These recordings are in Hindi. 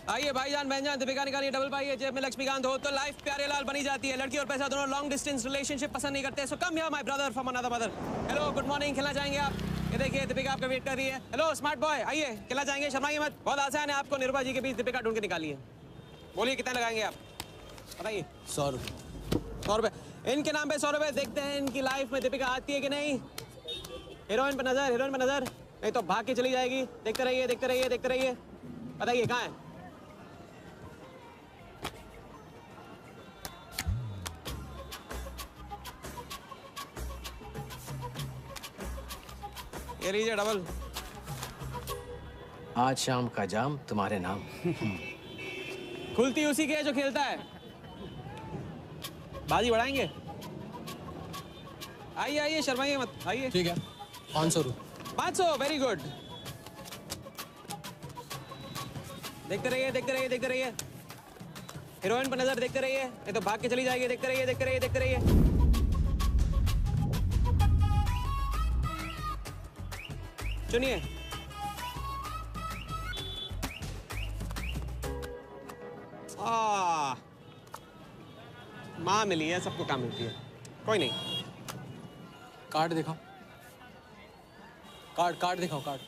आइए भाईजान बहनजान, दीपिका निकालिए डबल पाइए, जेब में लक्ष्मीकांत हो तो लाइफ प्यारे लाल बनी जाती है। लड़की और पैसा दोनों लॉन्ग डिस्टेंस रिलेशनशिप पसंद नहीं करते। So come here my brother from another mother. Hello good morning, खेलना चाहेंगे आप? ये देखिए दीपिका आपका वेट कर रही है। हेलो स्मार्ट बॉय, आइए खेलना चाहेंगे? शर्माइए मत, बहुत आसान है। आपको निर्भा जी के बीच दीपिका ढूंढ के निकालिए। बोलिए कितना लगाएंगे आप, बताइए। 100 रुपये। 100 रुपये इनके नाम पे 100 रुपये। देखते हैं इनकी लाइफ में दीपिका आती है कि नहीं। हीरोइन पे नजर, हीरोइन पे नजर, नहीं तो भाग के चली जाएगी। देखते रहिए देखते रहिए देखते रहिए, बताइए कहाँ है? ये लीजिए डबल। आज शाम का जाम तुम्हारे नाम। खुलती उसी की है जो खेलता है। बाजी बढ़ाएंगे? आइए आइए, शर्माइए मत, आइए। ठीक है, 500 रुपये। 500, वेरी गुड। देखते रहिए देखते रहिए देखते रहिए, हीरोइन पर नजर, देखते रहिए नहीं तो भाग के चली जाएगी। देखते रहिए देखते रहिए देखते रहिए। चुनिए। माँ मिली है, सबको काम मिलती है, कोई नहीं। कार्ड दिखाओ, कार्ड दिखाओ, कार्ड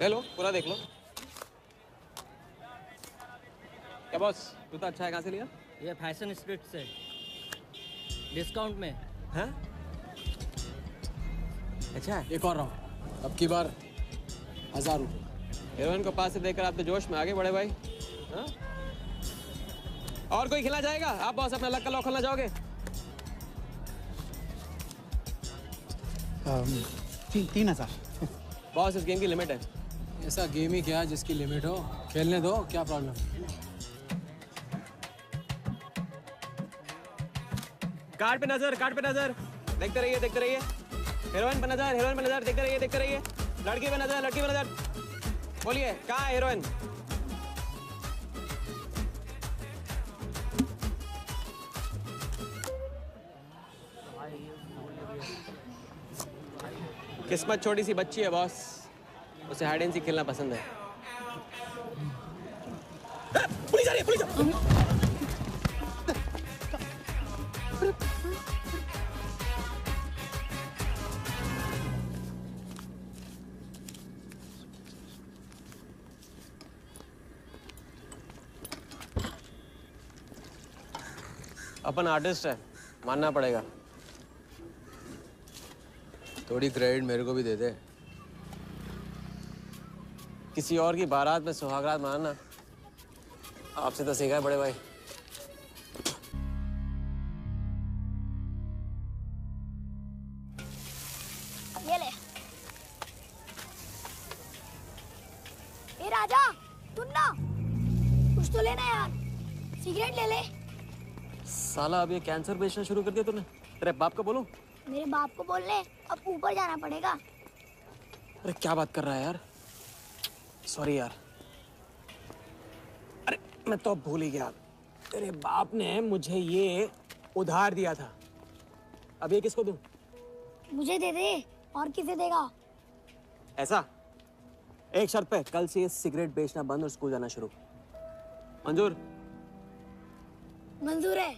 ले लो, पूरा देख लो। क्या बॉस, जूता अच्छा है, कहाँ से लिया? ये फैशन स्ट्रीट से डिस्काउंट में। हाँ अच्छा है। एक और राउंड, अब की बार 1000 रुपये। हीरोइन को पास से देखकर आप तो जोश में आगे बड़े भाई। हाँ? और कोई खिला जाएगा? आप बॉस अपना लक का लॉक खोलना चाहोगे? 3000। बॉस इस गेम की लिमिट है। ऐसा गेम ही क्या जिसकी लिमिट हो, खेलने दो, क्या प्रॉब्लम? कार्ड पे नजर, कार्ड पे नजर, देखते रहिए देखते रहिए। हीरोइन पे नजर, हीरोइन पे नजर, देखते रहिए देखते रहिए। लड़की पे नजर, लड़की पे नजर। बोलिए कहाँ है हीरोइन? किस्मत छोटी सी बच्ची है बॉस, उसे हाइड एंड सीक खेलना पसंद है। पुलिस आ रही है, पुलिस आ रही है। अपन आर्टिस्ट है, मानना पड़ेगा। थोड़ी क्रेडिट मेरे को भी दे दे। किसी और की बारात में सुहागरात मनाना आपसे तो सीखा है बड़े भाई। ये ले। ए राजा, सुन ना, कुछ तो लेना यार, सिगरेट ले ले। साला अब ये कैंसर बेचना शुरू कर दिया तूने। तेरे बाप को बोलूं? मेरे बाप को बोलने अब ऊपर जाना पड़ेगा। अरे क्या बात कर रहा है यार, सॉरी यार। अरे मैं तो भूल ही गया, तेरे बाप ने मुझे ये उधार दिया था। अब ये किसको दूं? मुझे दे दे, और किसे देगा? ऐसा एक शर्त पे, कल से ये सिगरेट बेचना बंद और स्कूल जाना शुरू। मंजूर? मंजूर है।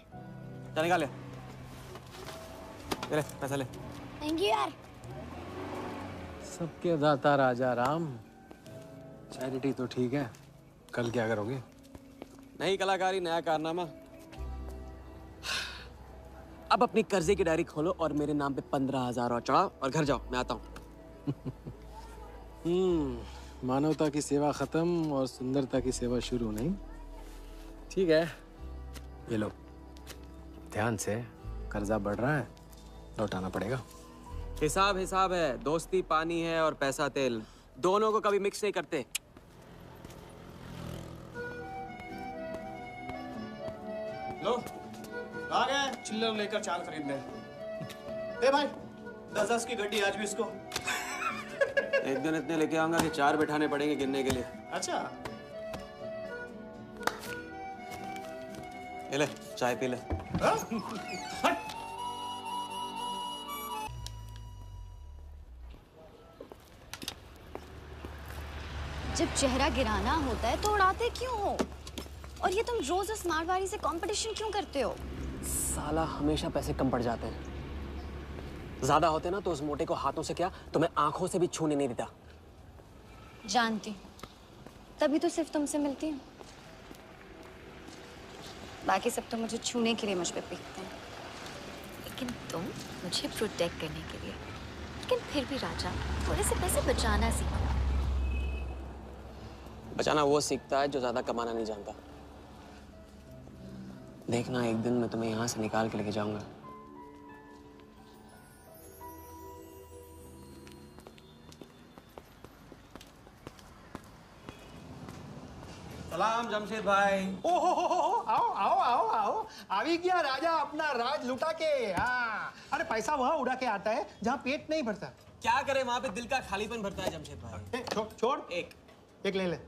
चल निकाल ले, ले पैसा ले। थैंक यू यार। सबके दाता राजा राम। चैरिटी तो ठीक है, कल क्या करोगे? नई कलाकारी, नया कारनामा। अब अपनी कर्जे की डायरी खोलो और मेरे नाम पे 15,000 और चढ़ाओ और घर जाओ, मैं आता हूँ। मानवता की सेवा खत्म और सुंदरता की सेवा शुरू नहीं। ठीक है, ये लो, ध्यान से, कर्जा बढ़ रहा है, लौटाना पड़ेगा। हिसाब हिसाब है, दोस्ती पानी है और पैसा तेल। दोनों को कभी मिक्स नहीं करते। लो आ गए चिल्लर लेकर चाल खरीदने। ए भाई 10-10 की गड्डी आज भी इसको। एक दिन इतने लेके आऊंगा कि 4 बिठाने पड़ेंगे गिनने के लिए। अच्छा ये ले चाय पी ले। हाँ? हट। जब चेहरा गिराना होता है तो उड़ाते क्यों हो? और ये तुम रोज उस मारवाड़ी से कंपटीशन क्यों करते हो? साला हमेशा पैसे कम पड़ जाते हैं। ज्यादा होते ना तो उस मोटे को हाथों से क्या तुम्हें आंखों से भी छूने नहीं देता। जानती हूँ, तभी तो सिर्फ तुमसे मिलती हूँ। बाकी सब तो मुझे छूने के लिए मुझ पे पीटते हैं। लेकिन तुम मुझे प्रोटेक्ट करने के लिए। लेकिन फिर भी राजा, थोड़े से पैसे बचाना सीखो। बचाना वो सीखता है जो ज्यादा कमाना नहीं जानता। देखना एक दिन मैं तुम्हें यहाँ से निकाल के लेके जाऊंगा। सलाम जमशेद भाई। ओ हो, आओ आओ आओ आओ, आवी गया राजा अपना राज लुटा के। हाँ, अरे पैसा वहाँ उड़ा के आता है जहाँ पेट नहीं भरता। क्या करे वहाँ पे दिल का खालीपन भरता है जमशेद भाई। छोड़ एक ले ले।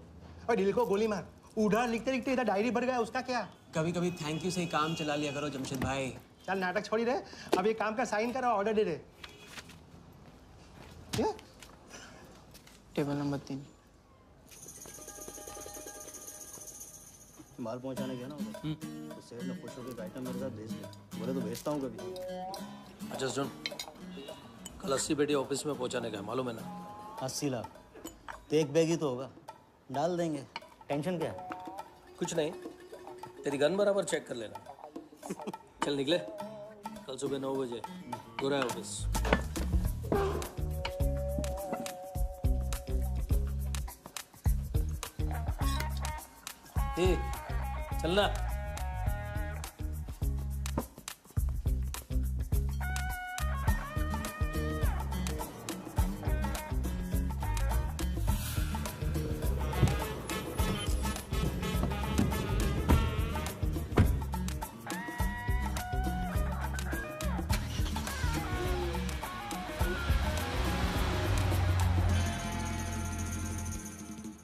और दिल को गोली मार। उधार लिखते लिखते इधर डायरी भर गया, उसका क्या? कभी कभी थैंक यू से ही काम चला लिया करो जमशेद भाई। चल नाटक छोड़ी रहे, अब एक काम का साइन करा, ऑर्डर दे दे। Table number 3। माल पहुंचाने गया ना उधर, तो सेठ ने खुश होकर आइटम मेरे साथ भेज दिया। बोले तो भेजता हूँ कभी। अच्छा सुन, कल 80 पेटी ऑफिस में पहुंचाने का है, मालूम है ना? 80 लाख तो एक बैग ही तो होगा, डाल देंगे। टेंशन क्या है? कुछ नहीं, तेरी गन बराबर चेक कर लेना। चल निकले, कल सुबह 9 बजे गोरा ऑफिस। चलना।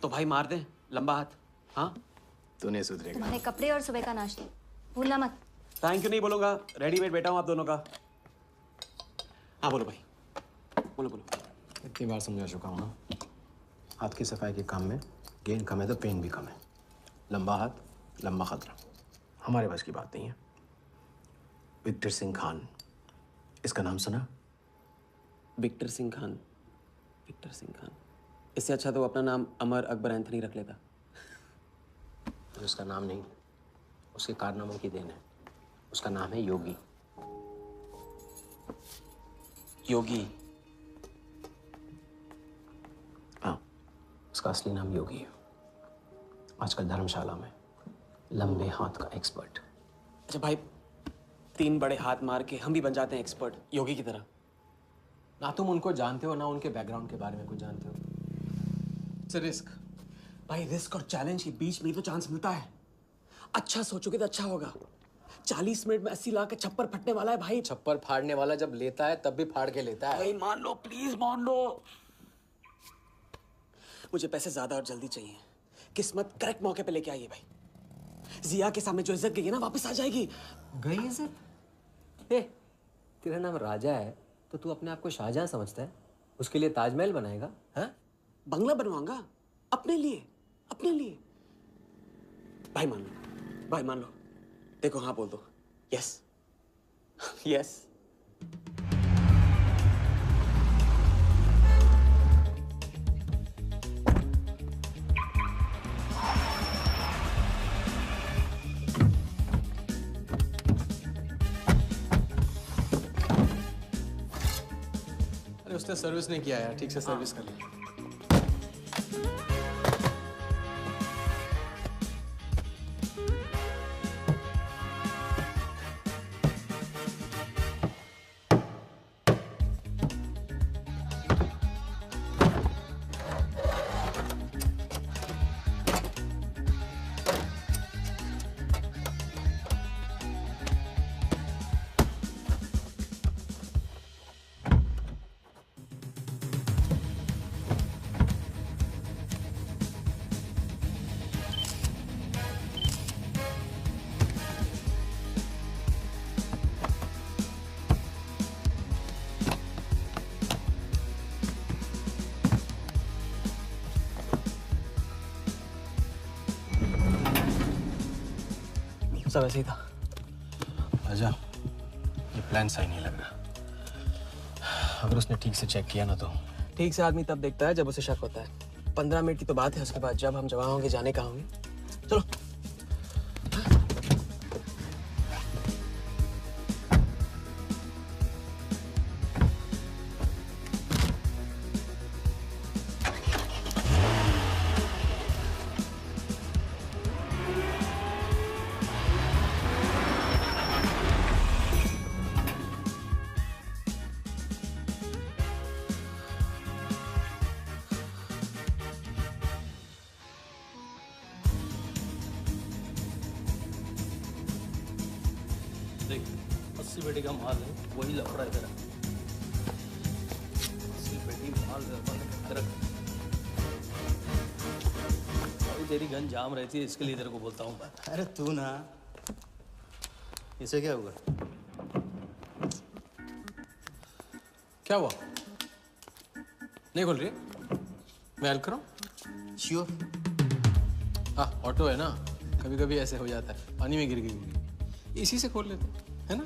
तो भाई मार दे लंबा हाथ। हाँ तू नहीं सुधरेगा। तुम्हारे कपड़े और सुबह का नाश्ता भूलना मत। थैंक यू नहीं बोलूंगा, रेडीमेड बैठा हूँ आप दोनों का। हाँ बोलो भाई, बोलो बोलो। इतनी बार समझा चुका हूँ ना, हाथ की सफाई के काम में गेन कम है तो पेन भी कम है। लंबा हाथ लंबा खतरा, हमारे बस की बात नहीं है। विक्टर सिंह खान, इसका नाम सुना? Victor Singh Khan, Victor Singh Khan. इससे अच्छा तो अपना नाम अमर अकबर एंथनी रख लेता। तो उसका नाम नहीं, उसके कारनामों की देन है। उसका नाम है योगी। योगी? हाँ, उसका असली नाम योगी है। आजकल धर्मशाला में लंबे हाथ का एक्सपर्ट। अच्छा भाई, 3 बड़े हाथ मार के हम भी बन जाते हैं एक्सपर्ट योगी की तरह। ना तुम उनको जानते हो ना उनके बैकग्राउंड के बारे में कुछ जानते हो। इट्स रिस्क भाई। रिस्क और चैलेंज के बीच में ही तो चांस मिलता है। अच्छा सोचोगे तो अच्छा होगा। 40 मिनट में 80 लाख का छप्पर फटने वाला है भाई। छप्पर फाड़ने वाला जब लेता है तब भी फाड़ के लेता है। भाई मान लो, प्लीज मान लो। मुझे पैसे ज्यादा और जल्दी चाहिए। किस्मत करेक्ट मौके पे लेके आइए भाई। जिया के सामने जो इज्जत गई है ना, वापस आ जाएगी। गई इज्जत? तेरा नाम राजा है तो तू अपने आप को शाहजहां समझता है? उसके लिए ताजमहल बनाएगा? हाँ, बंगला बनवाऊंगा अपने लिए, अपने लिए। भाई मान लो, भाई मान लो। देखो हाँ बोल दो। Yes yes. अरे उसने सर्विस नहीं किया यार, ठीक से सर्विस कर ली। सब ऐसे ही था। राजा, ये प्लान सही नहीं लग रहा। अगर उसने ठीक से चेक किया ना तो। ठीक से आदमी तब देखता है जब उसे शक होता है। 15 मिनट की तो बात है, उसके बाद जब हम जवान होंगे जाने कहाँ होंगे। चलो। देख 80 पेटी का माल है, वही लफड़ा इधर है। 80 पेटी माल रख। अभी तेरी गन जाम रहती है, इसके लिए तेरे को बोलता हूँ। अरे तू ना, इसे क्या हुआ? क्या हुआ? नहीं खोल रही? मैं हेल्प करूं? श्योर। हाँ, ऑटो है ना, कभी कभी ऐसे हो जाता है, पानी में गिर गई। एसी से खोल लेते, है ना?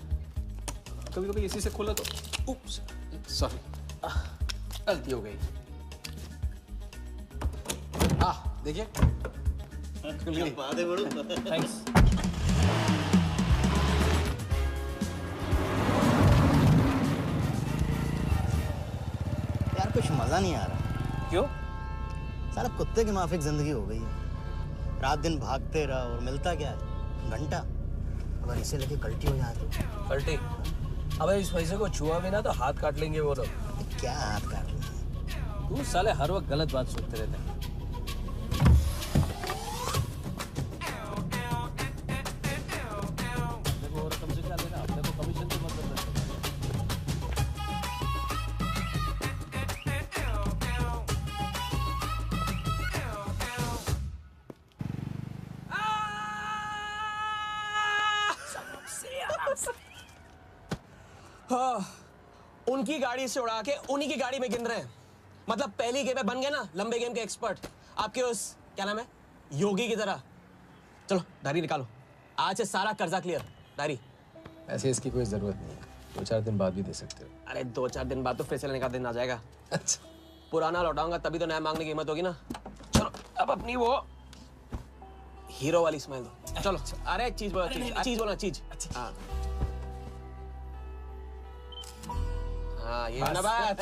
कभी कभी एसी से खोला तो उप्स, सॉरी, गलती हो गई। देखिए, खुल गई। थैंक्स। यार कुछ मजा नहीं आ रहा। क्यों? साला कुत्ते की माफिक जिंदगी हो गई है। रात दिन भागते रहो और मिलता क्या है? घंटा। अगर इसे लेके कल्टी हो जाए तो? पलटी? अबे इस पैसे को छुआ भी ना तो हाथ काट लेंगे वो लोग। क्या हाथ काट लेंगे? तू साले हर वक्त गलत बात सोचते रहते हैं। देखो और कम से क्या लेना, अपने को कमीशन तो मतलब है। हाँ, उनकी गाड़ी से उड़ा के उन्हीं की गाड़ी में गिन रहे हैं। मतलब पहली गेम में बन गए ना लंबे गेम के एक्सपर्ट, आपके उस क्या नाम है योगी की तरह। चलो डायरी निकालो, आज से सारा कर्जा क्लियर। डायरी। ऐसे इसकी कोई जरूरत नहीं है, 2-4 दिन बाद भी दे सकते हो। अरे 2-4 दिन बाद तो फिर से लेने का दिन आ जाएगा। अच्छा, पुराना लौटाऊंगा तभी तो नया मांगने की हिम्मत होगी ना। चलो अब अपनी वो हीरो वाली स्माइल दो। चलो। अरे चीज बोलो, चीज बोलो, चीज। हाँ हाँ, ये ना बात।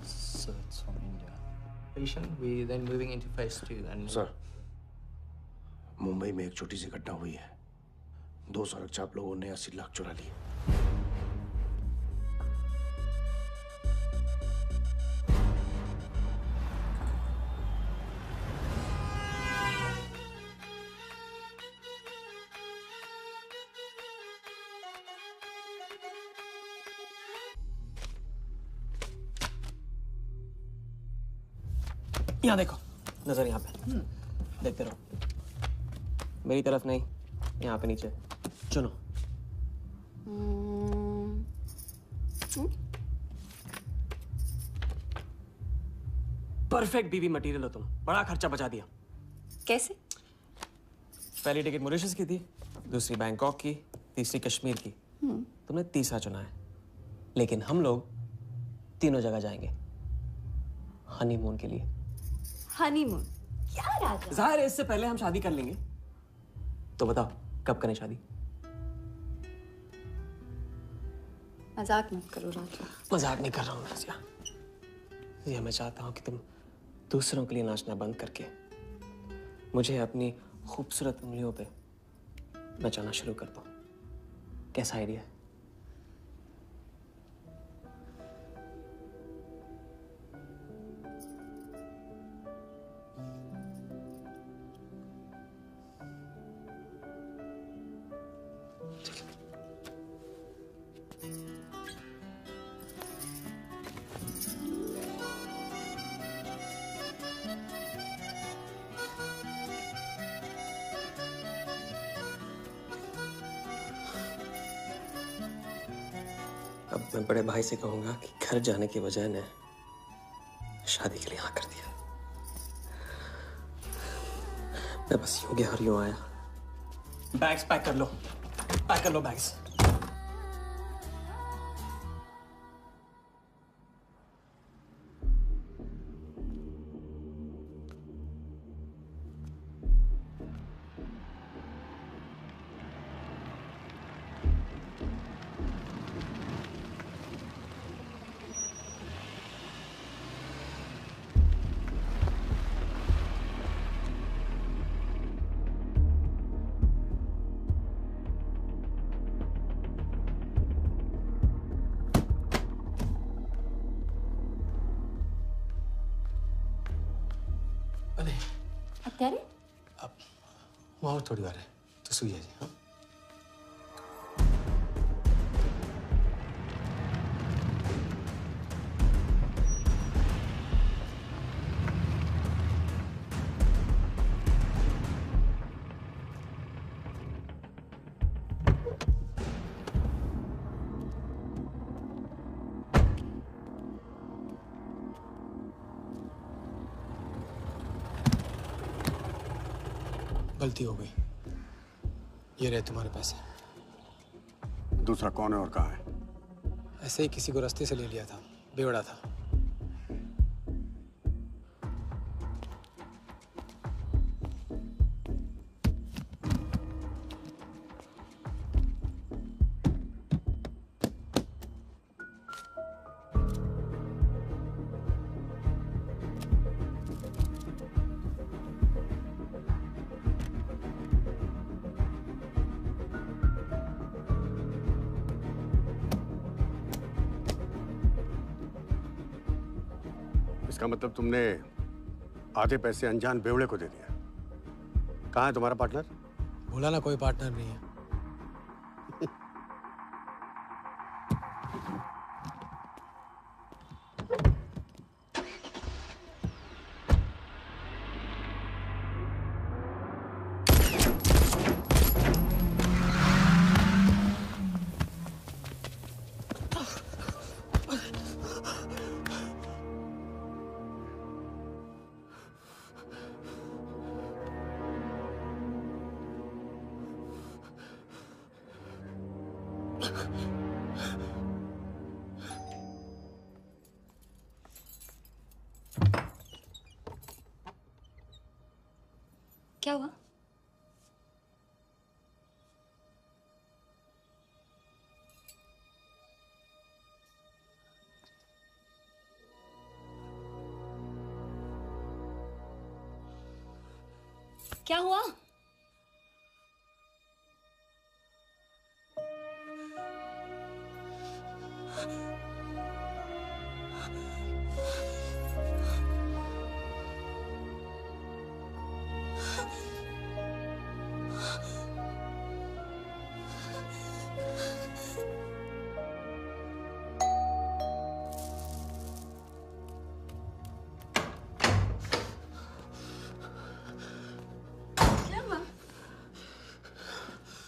So it's from India. Patient, we then moving into phase 2 and sir, Mumbai में एक छोटी सी घटना हुई है। 2 सड़क लोगों ने 80 लाख चुरा लिए। यहाँ देखो, नजर यहाँ पे। देखते रहो, मेरी तरफ नहीं, यहाँ पे नीचे। चुनो। परफेक्ट बीवी मटेरियल हो तुम, बड़ा खर्चा बचा दिया। कैसे? पहली टिकट मॉरिशस की थी, दूसरी बैंकॉक की, तीसरी कश्मीर की। तुमने तीसरा चुना है, लेकिन हम लोग तीनों जगह जाएंगे हनीमून के लिए। हनीमून? क्या राजा? जाहिर है इससे पहले हम शादी कर लेंगे। तो बताओ कब करें शादी? मजाक मत करो राजा। मजाक नहीं कर रहा हूँ रज़िया। ये मैं चाहता हूँ कि तुम दूसरों के लिए नाचना बंद करके मुझे अपनी खूबसूरत उंगलियों पे नचाना शुरू कर दो। कैसा आइडिया है? अब मैं बड़े भाई से कहूंगा कि घर जाने के बजाय ने शादी के लिए हाँ कर दिया। मैं बस यूं गया और यूं आया। बैग्स पैक कर लो, पैक कर लो बैग्स। અત્યારે वहाँ और थोड़ी बार है तो सुई जाइए। हाँ गलती हो गई। ये रहे तुम्हारे पैसे। दूसरा कौन है और कहाँ है? ऐसे ही किसी को रास्ते से ले लिया था, बेवड़ा था। इसका मतलब तुमने आधे पैसे अनजान बेवड़े को दे दिया। कहाँ है तुम्हारा पार्टनर? बोला ना कोई पार्टनर नहीं है। क्या हुआ? क्या हुआ?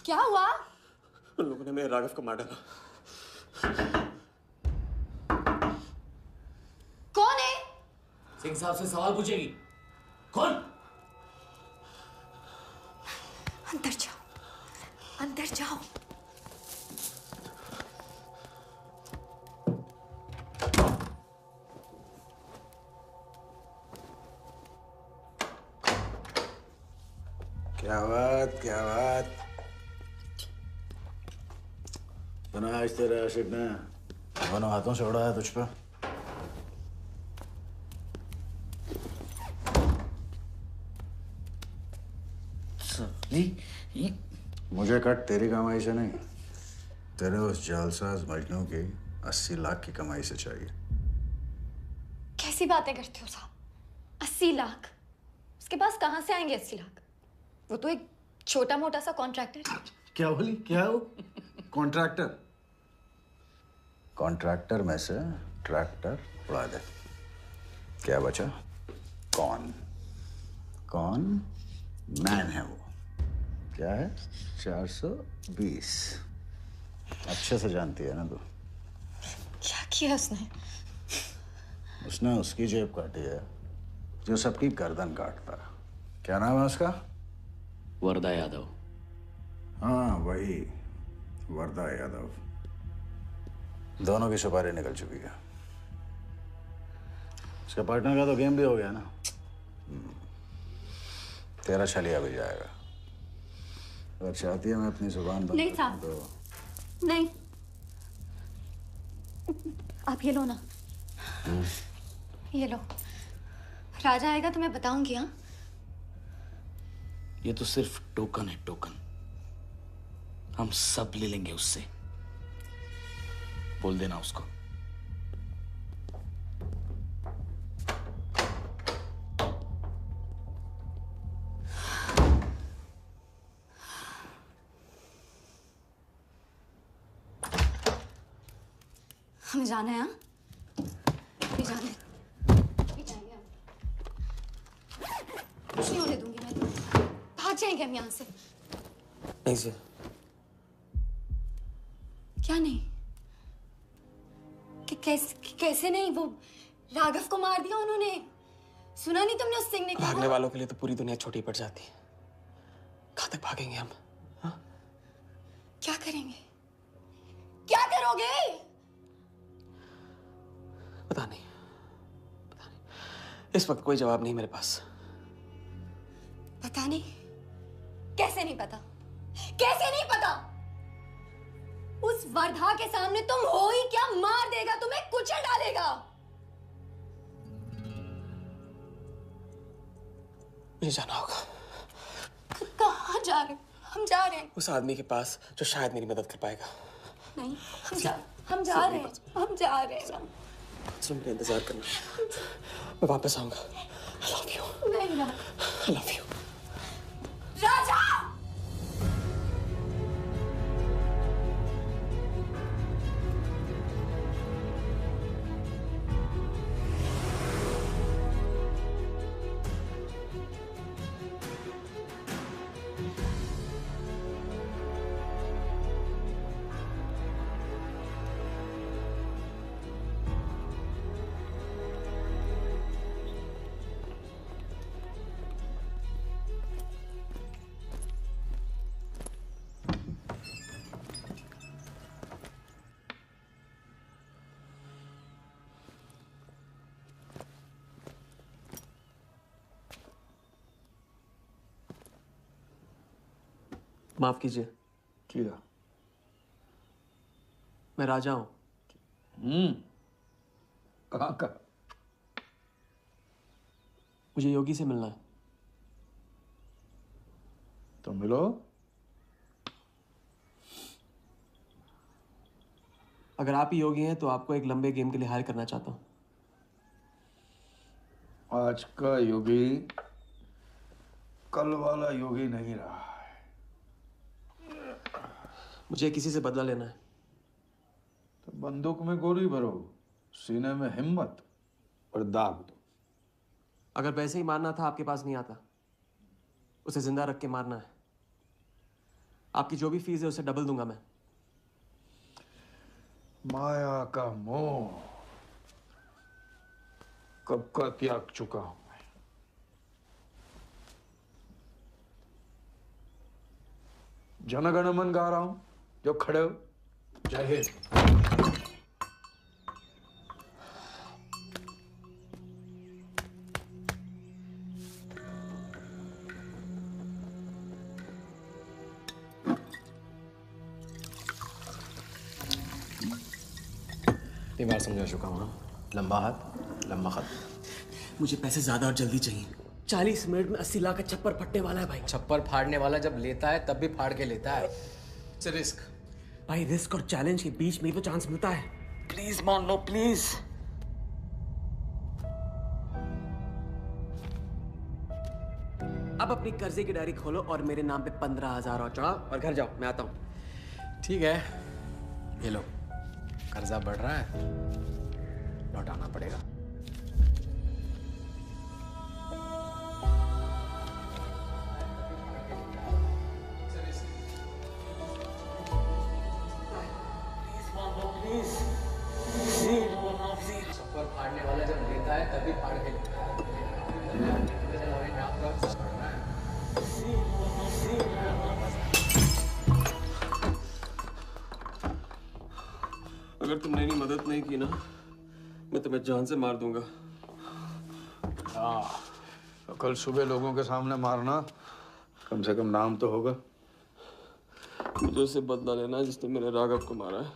क्या हुआ? उन लोगों ने मेरे राघव को मार डाला। कौन है? सिंह साहब से सवाल पूछेगी। कौन? अंदर जाओ, अंदर जाओ। क्या बात, क्या बात। सुना आज तेरे आशिक ने दोनों हाथों से उड़ाया तुझ पे। मुझे कट तेरी कमाई से नहीं, तेरे उस जालसाज मजनू की 80 लाख की कमाई से चाहिए। कैसी बातें करते हो साहब? 80 लाख? उसके पास कहाँ से आएंगे 80 लाख? वो तो एक छोटा मोटा सा कॉन्ट्रैक्टर है। क्या बोली? क्या हो? कॉन्ट्रैक्टर? कॉन्ट्रैक्टर में से ट्रैक्टर उड़ा दे। क्या बचा? कौन? कौन मैन है वो? क्या है? 420। अच्छे से जानती है ना तू? किया उसने? उसने उसकी जेब काटी है जो सबकी गर्दन काटता है। क्या नाम है उसका? वरदा यादव। हाँ वही, वरदा यादव। दोनों की सुपारी निकल चुकी है। उसके पार्टनर का तो गेम भी हो गया ना। तेरा छलिया भी जाएगा। अगर चाहती है मैं अपनी जुबान बंद नहीं कर साहब। दूं तो नहीं, आप ये लो ना। ये लो। राजा आएगा तो मैं बताऊंगी। हाँ, ये तो सिर्फ टोकन है, टोकन। हम सब ले लेंगे उससे। बोल देना उसको। हमें जाना है। हाँ, भी जाना है। भी जाएंगे हम। कुछ नहीं होने दूंगी मैं। भाग जाएंगे हम यहाँ से। नहीं सर। क्या नहीं? कैसे नहीं? वो राघव को मार दिया उन्होंने। सुना नहीं तुमने उस सिंह ने क्या? भागने वालों के लिए तो पूरी दुनिया छोटी पड़ जाती है। कहाँ तक भागेंगे हम? हाँ? क्या करेंगे? क्या करोगे? पता नहीं। इस वक्त कोई जवाब नहीं मेरे पास। पता नहीं? कैसे नहीं पता? कैसे नहीं पता? उस वर्धा के सामने तुम हो ही क्या? मार देगा, तुम्हें कुचल डालेगा। मुझे जाना होगा। कहाँ जा रहे? हम जा रहे हैं। उस आदमी के पास जो शायद मेरी मदद कर पाएगा। नहीं, हम जा रहे हैं। हम जा रहे हैं। सुन, मेरा इंतजार करना। मैं वापस आऊंगा। I love you. नहीं ना। I love you. राजा! माफ कीजिए। किया। मैं राजा हूं। कहाँ का? मुझे योगी से मिलना है। तो मिलो। अगर आप ही योगी हैं तो आपको एक लंबे गेम के लिए हायर करना चाहता हूं। आज का योगी कल वाला योगी नहीं रहा। मुझे किसी से बदला लेना है। तो बंदूक में गोली भरो, सीने में हिम्मत और दाग दो। अगर वैसे ही मारना था आपके पास नहीं आता। उसे जिंदा रख के मारना है। आपकी जो भी फीस है उसे डबल दूंगा मैं। माया का मोह कब का त्याग चुका हूं मैं। जनगण मन गा रहा हूं, जो खड़े हो। जय हिंद। इतनी बार समझा चुका हूं। लंबा हाथ लंबा खत। मुझे पैसे ज्यादा और जल्दी चाहिए। 40 मिनट में 80 लाख का छप्पर फटने वाला है भाई। छप्पर फाड़ने वाला जब लेता है तब भी फाड़ के लेता है। इट्स रिस्क भाई। रिस्क और चैलेंज के बीच में ही तो चांस मिलता है। प्लीज मान लो, प्लीज। अब अपनी कर्जे की डायरी खोलो और मेरे नाम पे 15,000 और चढ़ाओ और घर जाओ। मैं आता हूं। ठीक है, ये लो। कर्जा बढ़ रहा है, लौटाना पड़ेगा। Please. तभी फाड़ के अगर तुमने मेरी मदद नहीं की ना, मैं तुम्हें जान से मार दूंगा। हाँ, तो कल सुबह लोगों के सामने मारना, कम से कम नाम तो होगा। मुझे उससे बदला लेना जिसने मेरे राघव को मारा है।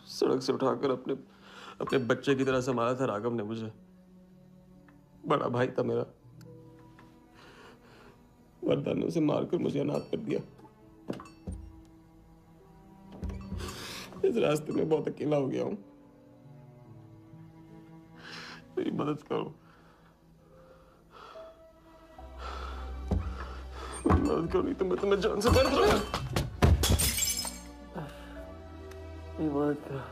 सड़क से उठाकर अपने बच्चे की तरह संभाला था राघव ने मुझे। बड़ा भाई था मेरा, वरदान ने उसे मारकर मुझे अनाथ कर दिया। इस रास्ते में बहुत अकेला हो गया हूं। मेरी मदद करो, मेरी मदद करो, नहीं तो मैं तुम्हें जान से मार दूंगा। मेरी मदद करो।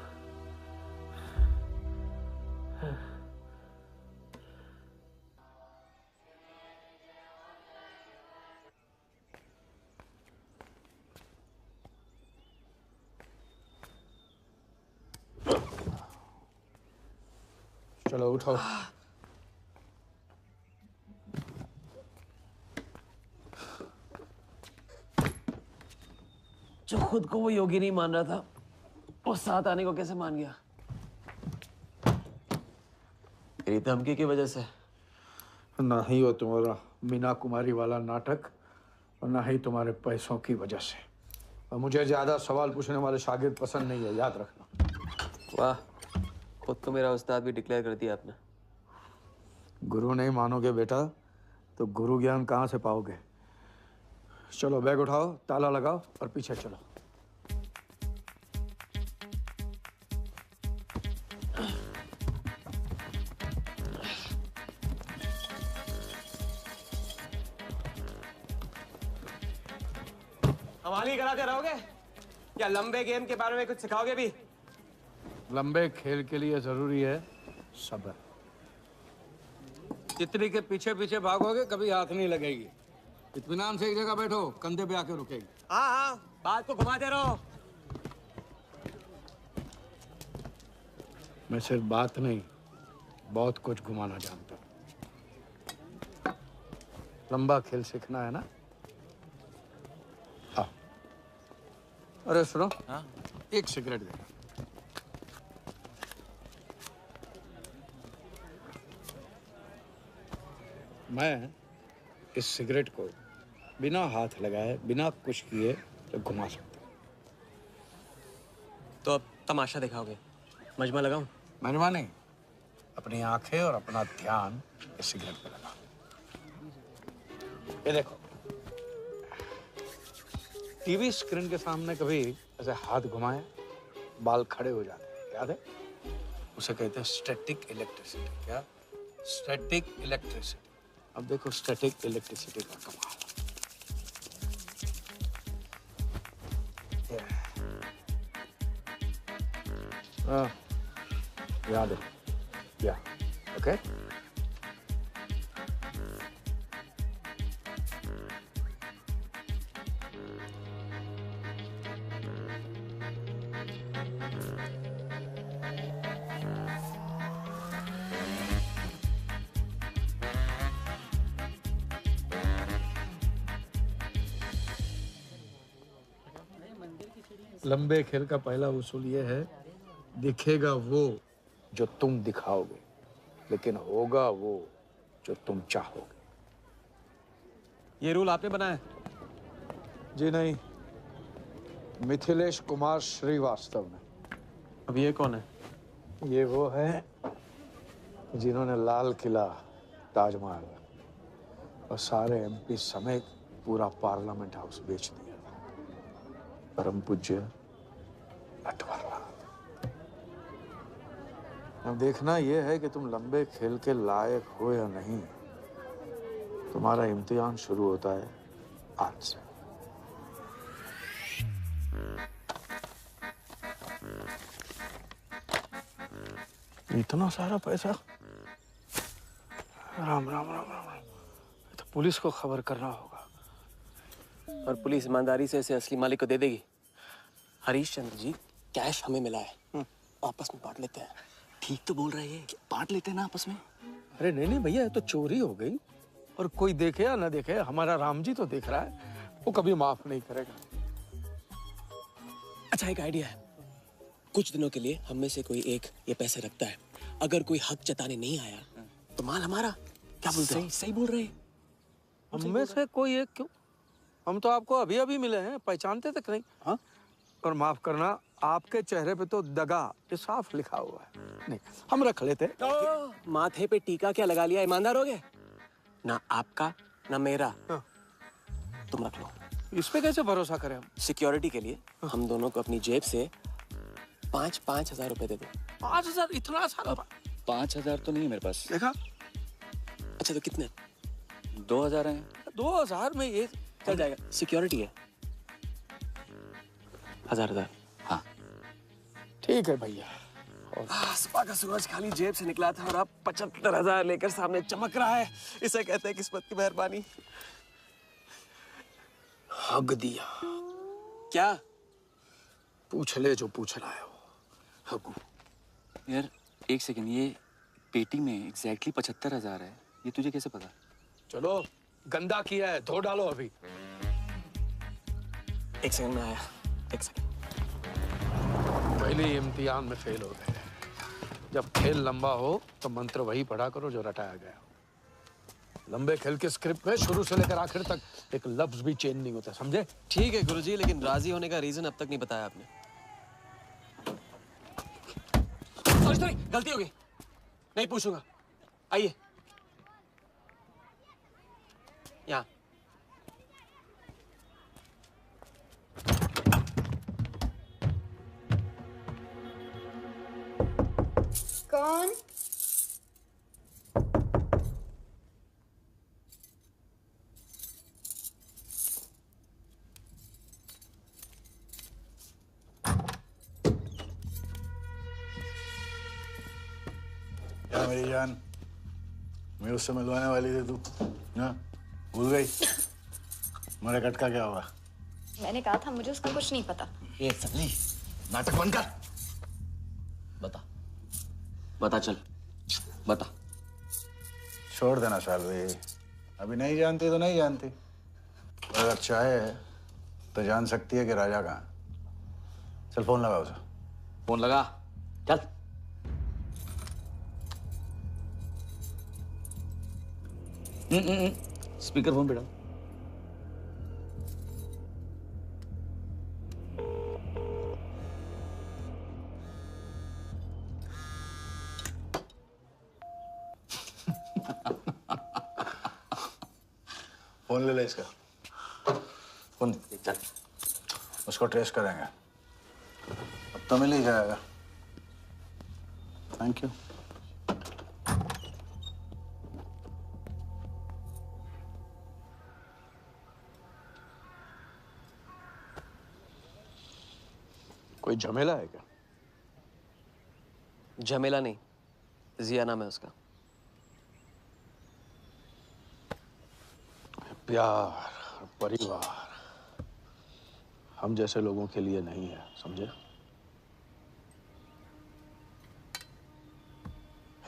चलो उठो। जो खुद को वो योगी नहीं मान रहा था, वो साथ आने को कैसे मान गया? मेरी धमकी की वजह से। ना ही वो तुम्हारा मीना कुमारी वाला नाटक और ना ही तुम्हारे पैसों की वजह से। और मुझे ज्यादा सवाल पूछने वाले शागिर्द पसंद नहीं है, याद रखना। वाह, खुद तो मेरा उस्ताद भी डिक्लेयर कर दिया आपने। गुरु नहीं मानोगे बेटा तो गुरु ज्ञान कहाँ से पाओगे? चलो बैग उठाओ, ताला लगाओ और पीछे चलो। हमारी कराते रहोगे या लंबे गेम के बारे में कुछ सिखाओगे भी? लंबे खेल के लिए जरूरी है सब्र। तितली के पीछे पीछे भागोगे कभी हाथ नहीं लगेगी। इत्मीनान से एक जगह बैठो, कंधे पे आके रुकेगी। हाँ हाँ, बात को घुमाते रहो। मैं सिर्फ बात नहीं, बहुत कुछ घुमाना जानता हूँ। लंबा खेल सीखना है ना? हाँ। अरे सुनो, हाँ? एक सिगरेट देना। मैं इस सिगरेट को बिना हाथ लगाए, बिना कुछ किए तो घुमा सकता हूँ। तो अब तमाशा दिखाओगे? मजमा लगाऊं? मजमा नहीं, अपनी आंखें और अपना ध्यान इस सिगरेट पे लगा। ये देखो, टीवी स्क्रीन के सामने कभी ऐसे हाथ घुमाए बाल खड़े हो जाते हैं, याद है? उसे कहते हैं स्टैटिक इलेक्ट्रिसिटी। क्या? Static electricity. अब देखो स्टैटिक इलेक्ट्रिसिटी का कमाल। याद है? या ओके। लंबे खेल का पहला उसूल ये है, दिखेगा वो जो तुम दिखाओगे, लेकिन होगा वो जो तुम चाहोगे। ये रूल आपने बनाया? जी नहीं, मिथिलेश कुमार श्रीवास्तव ने। अब ये कौन है? ये वो है जिन्होंने लाल किला, ताजमहल और सारे एमपी समेत पूरा पार्लियामेंट हाउस बेच दिया था। परम पूज्य नटवरलाल। अब देखना यह है कि तुम लंबे खेल के लायक हो या नहीं। तुम्हारा इम्तिहान शुरू होता है आज से। इतना सारा पैसा? राम राम राम राम राम। तो पुलिस को खबर करना होगा। और पुलिस ईमानदारी से इसे असली मालिक को दे देगी। हरीश चंद्र जी, कैश हमें मिला है, आपस में बांट लेते हैं। ठीक तो बोल रही है, बांट लेते ना आपस में। अरे नहीं नहीं भैया, ये तो चोरी हो गई, और कोई देखे या ना देखे, हमारा राम जी तो देख रहा है, वो कभी माफ नहीं करेगा। अच्छा, एक आइडिया है। कुछ दिनों के लिए हम में से कोई एक ये पैसे रखता है, अगर कोई हक जताने नहीं आया तो माल हमारा। क्या बोलते हो? सही बोल रहे हैं। हम में से कोई एक क्यों, हम तो आपको अभी अभी मिले हैं, पहचानते तक नहीं। हाँ, और माफ करना, आपके चेहरे पे तो दगा ये साफ लिखा हुआ है। नहीं, हम रख लेते। माथे पे टीका क्या लगा लिया, ईमानदार हो गए ना? आपका ना मेरा। तुम रख लो। इस पे कैसे भरोसा करें हम? सिक्योरिटी के लिए हम दोनों को अपनी जेब से 5,000 रुपए दे दो। 5,000? इतना सारा? 5,000 तो नहीं है मेरे पास। देखा? अच्छा तो कितने? 2,000 हैं। 2,000 में ये चल जाएगा, सिक्योरिटी है। 1,000। हाँ ठीक है भैया। सुबह का सूरज खाली जेब से निकला था और अब 75,000 लेकर सामने चमक रहा है। इसे कहते हैं किस्मत की मेहरबानी। हग दिया। क्या? पूछ ले जो पूछ रहा है वो। हगू। यार एक सेकंड, ये पेटी में एग्जैक्टली 75,000 है, ये तुझे कैसे पता? चलो, गंदा किया है, धो डालो अभी। एक सेकंड में आया, एक सेकंड। पहले ही इम्तिहान में फेल हो गए। जब खेल लंबा हो तो मंत्र वही पढ़ा करो जो रटाया गया। लंबे खेल के स्क्रिप्ट में शुरू से लेकर आखिर तक एक लफ्ज भी चेंज नहीं होता, समझे? ठीक है गुरुजी, लेकिन राजी होने का रीजन अब तक नहीं बताया आपने। सॉरी, गलती हो गई, नहीं पूछूंगा। आइए यहाँ। कौन? क्या मेरी जान, मैं उससे मिलवाने वाली थी, तू ना भूल गई? मेरा कटका क्या हुआ? मैंने कहा था मुझे उसका कुछ नहीं पता। ये सगली नाटक बंद कर, बता चल, बता। छोड़ देना सालवी, अभी नहीं जानती तो नहीं जानती, अगर चाहे तो जान सकती है कि राजा कहाँ। चल फोन लगा उसे। फोन लगा, चल। स्पीकर फोन पे डाल। फोन ले ले इसका, फोन चल, उसको ट्रेस करेंगे, अब तो मिल ही जाएगा। Thank you. कोई झमेला है क्या? झमेला नहीं, जिया नाम है उसका। प्यार, परिवार हम जैसे लोगों के लिए नहीं है, समझे?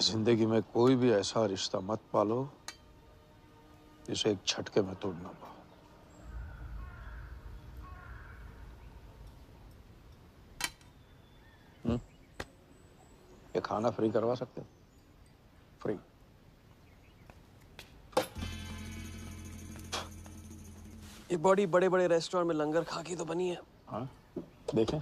जिंदगी में कोई भी ऐसा रिश्ता मत पालो जिसे एक झटके में तोड़ ना पाओ। ये खाना फ्री करवा सकते हो? फ्री। ये बॉडी बड़े बड़े रेस्टोरेंट में लंगर खा के तो बनी है। हाँ, देखें।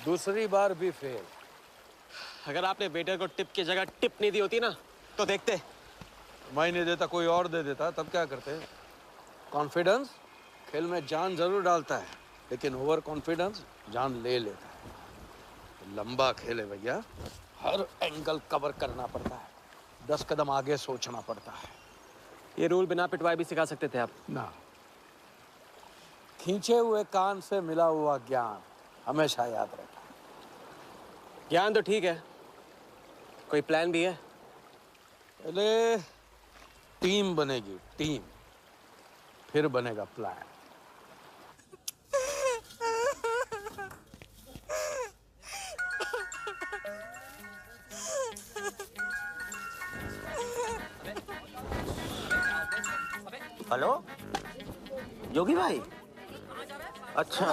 दूसरी बार भी फेल। अगर आपने वेटर को टिप की जगह टिप नहीं दी होती ना तो देखते। मैं नहीं देता, कोई और दे देता, तब क्या करते? कॉन्फिडेंस खेल में जान जरूर डालता है, लेकिन ओवर कॉन्फिडेंस जान ले लेता है। लंबा खेले भैया, हर एंगल कवर करना पड़ता है, 10 कदम आगे सोचना पड़ता है। ये रूल बिना पिटवाए भी सिखा सकते थे आप ना। खींचे हुए कान से मिला हुआ ज्ञान हमेशा याद रहता है। ज्ञान तो ठीक है, कोई प्लान भी है? पहले टीम बनेगी, टीम, फिर बनेगा प्लान। हेलो जोगी भाई, अच्छा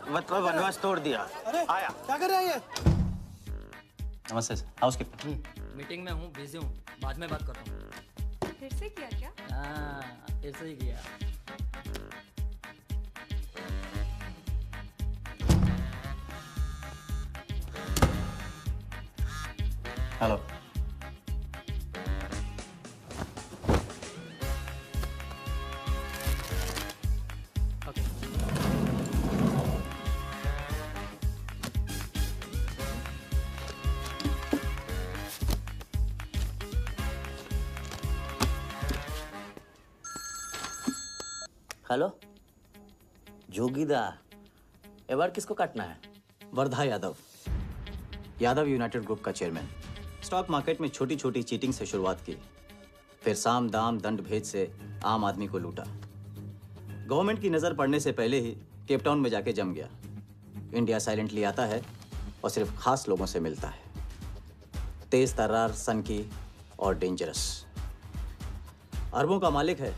मतलब वनवास तोड़ दिया। आया क्या कर रहा है ये? नमस्ते सर, हाउसकीपर। मीटिंग में हूँ, बिजी हूँ, बाद में बात करता हूँ। फिर से किया क्या? हाँ, फिर से ही किया। हेलो। हेलो जोगीदा, ए बार किसको काटना है? वर्धा यादव, यादव यूनाइटेड ग्रुप का चेयरमैन। स्टॉक मार्केट में छोटी छोटी चीटिंग से शुरुआत की, फिर साम दाम दंड भेद से आम आदमी को लूटा। गवर्नमेंट की नज़र पड़ने से पहले ही केप टाउन में जाके जम गया। इंडिया साइलेंटली आता है और सिर्फ खास लोगों से मिलता है। तेज तर्रार, सनकी और डेंजरस। अरबों का मालिक है,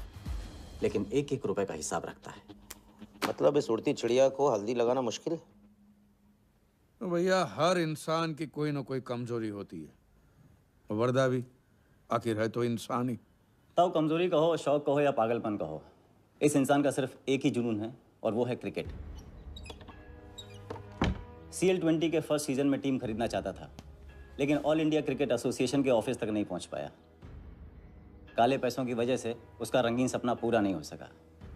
लेकिन एक एक रुपए का हिसाब रखता है। मतलब इस उड़ती चिड़िया को हल्दी लगाना मुश्किल है? तो भैया हर इंसान की कोई ना कोई कमजोरी होती है। वर्दा भी आखिर है तो इंसान ही। ताऊ कमजोरी कहो, शौक कहो या पागलपन कहो, इस इंसान का सिर्फ एक ही जुनून है और वो है क्रिकेट। CL20 के फर्स्ट सीजन में टीम खरीदना चाहता था, लेकिन ऑल इंडिया क्रिकेट एसोसिएशन के ऑफिस तक नहीं पहुंच पाया। काले पैसों की वजह से उसका रंगीन सपना पूरा नहीं हो सका,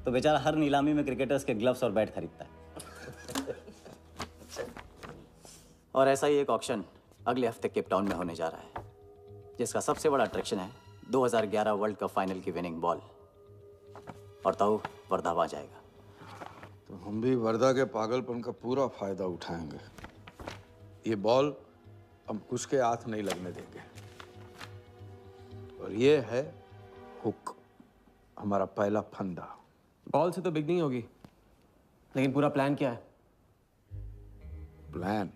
तो बेचारा हर नीलामी में क्रिकेटर्स के ग्लव्स और बैट खरीदता है। और ऐसा ही एक ऑक्शन अगले हफ्ते केप टाउन में होने जा रहा है, जिसका सबसे बड़ा अट्रैक्शन है 2011 वर्ल्ड कप फाइनल की विनिंग बॉल। और ताऊ वर्धा आ जाएगा। तो हम भी वर्दा के पागलपन का पूरा फायदा उठाएंगे। ये बॉल हम उसके हाथ नहीं लगने देंगे। और ये है हुक, हमारा पहला फंदा। बॉल से तो बिग नहीं होगी, लेकिन पूरा प्लान क्या है? प्लान,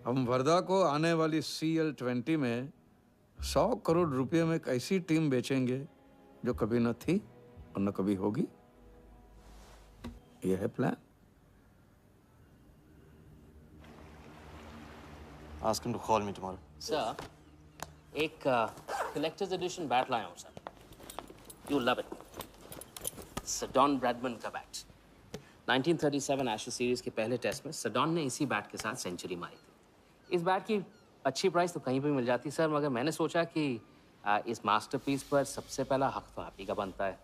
हम वर्धा को आने वाली CL20 में 100 करोड़ रुपए में एक ऐसी टीम बेचेंगे जो कभी न थी और न कभी होगी। यह है plan. Ask him to call me tomorrow. Sir, एक कलेक्टर्स एडिशन बैट लाया हूँ sir. You love it. Sir Don Bradman का बैट। 1937 एशेज सीरीज के पहले टेस्ट में सडॉन ने इसी बैट के साथ सेंचुरी मारी थी। इस बैट की अच्छी प्राइस तो कहीं भी मिल जाती सर, मगर मैंने सोचा कि इस मास्टरपीस पर सबसे पहला हक तो आप ही का बनता है,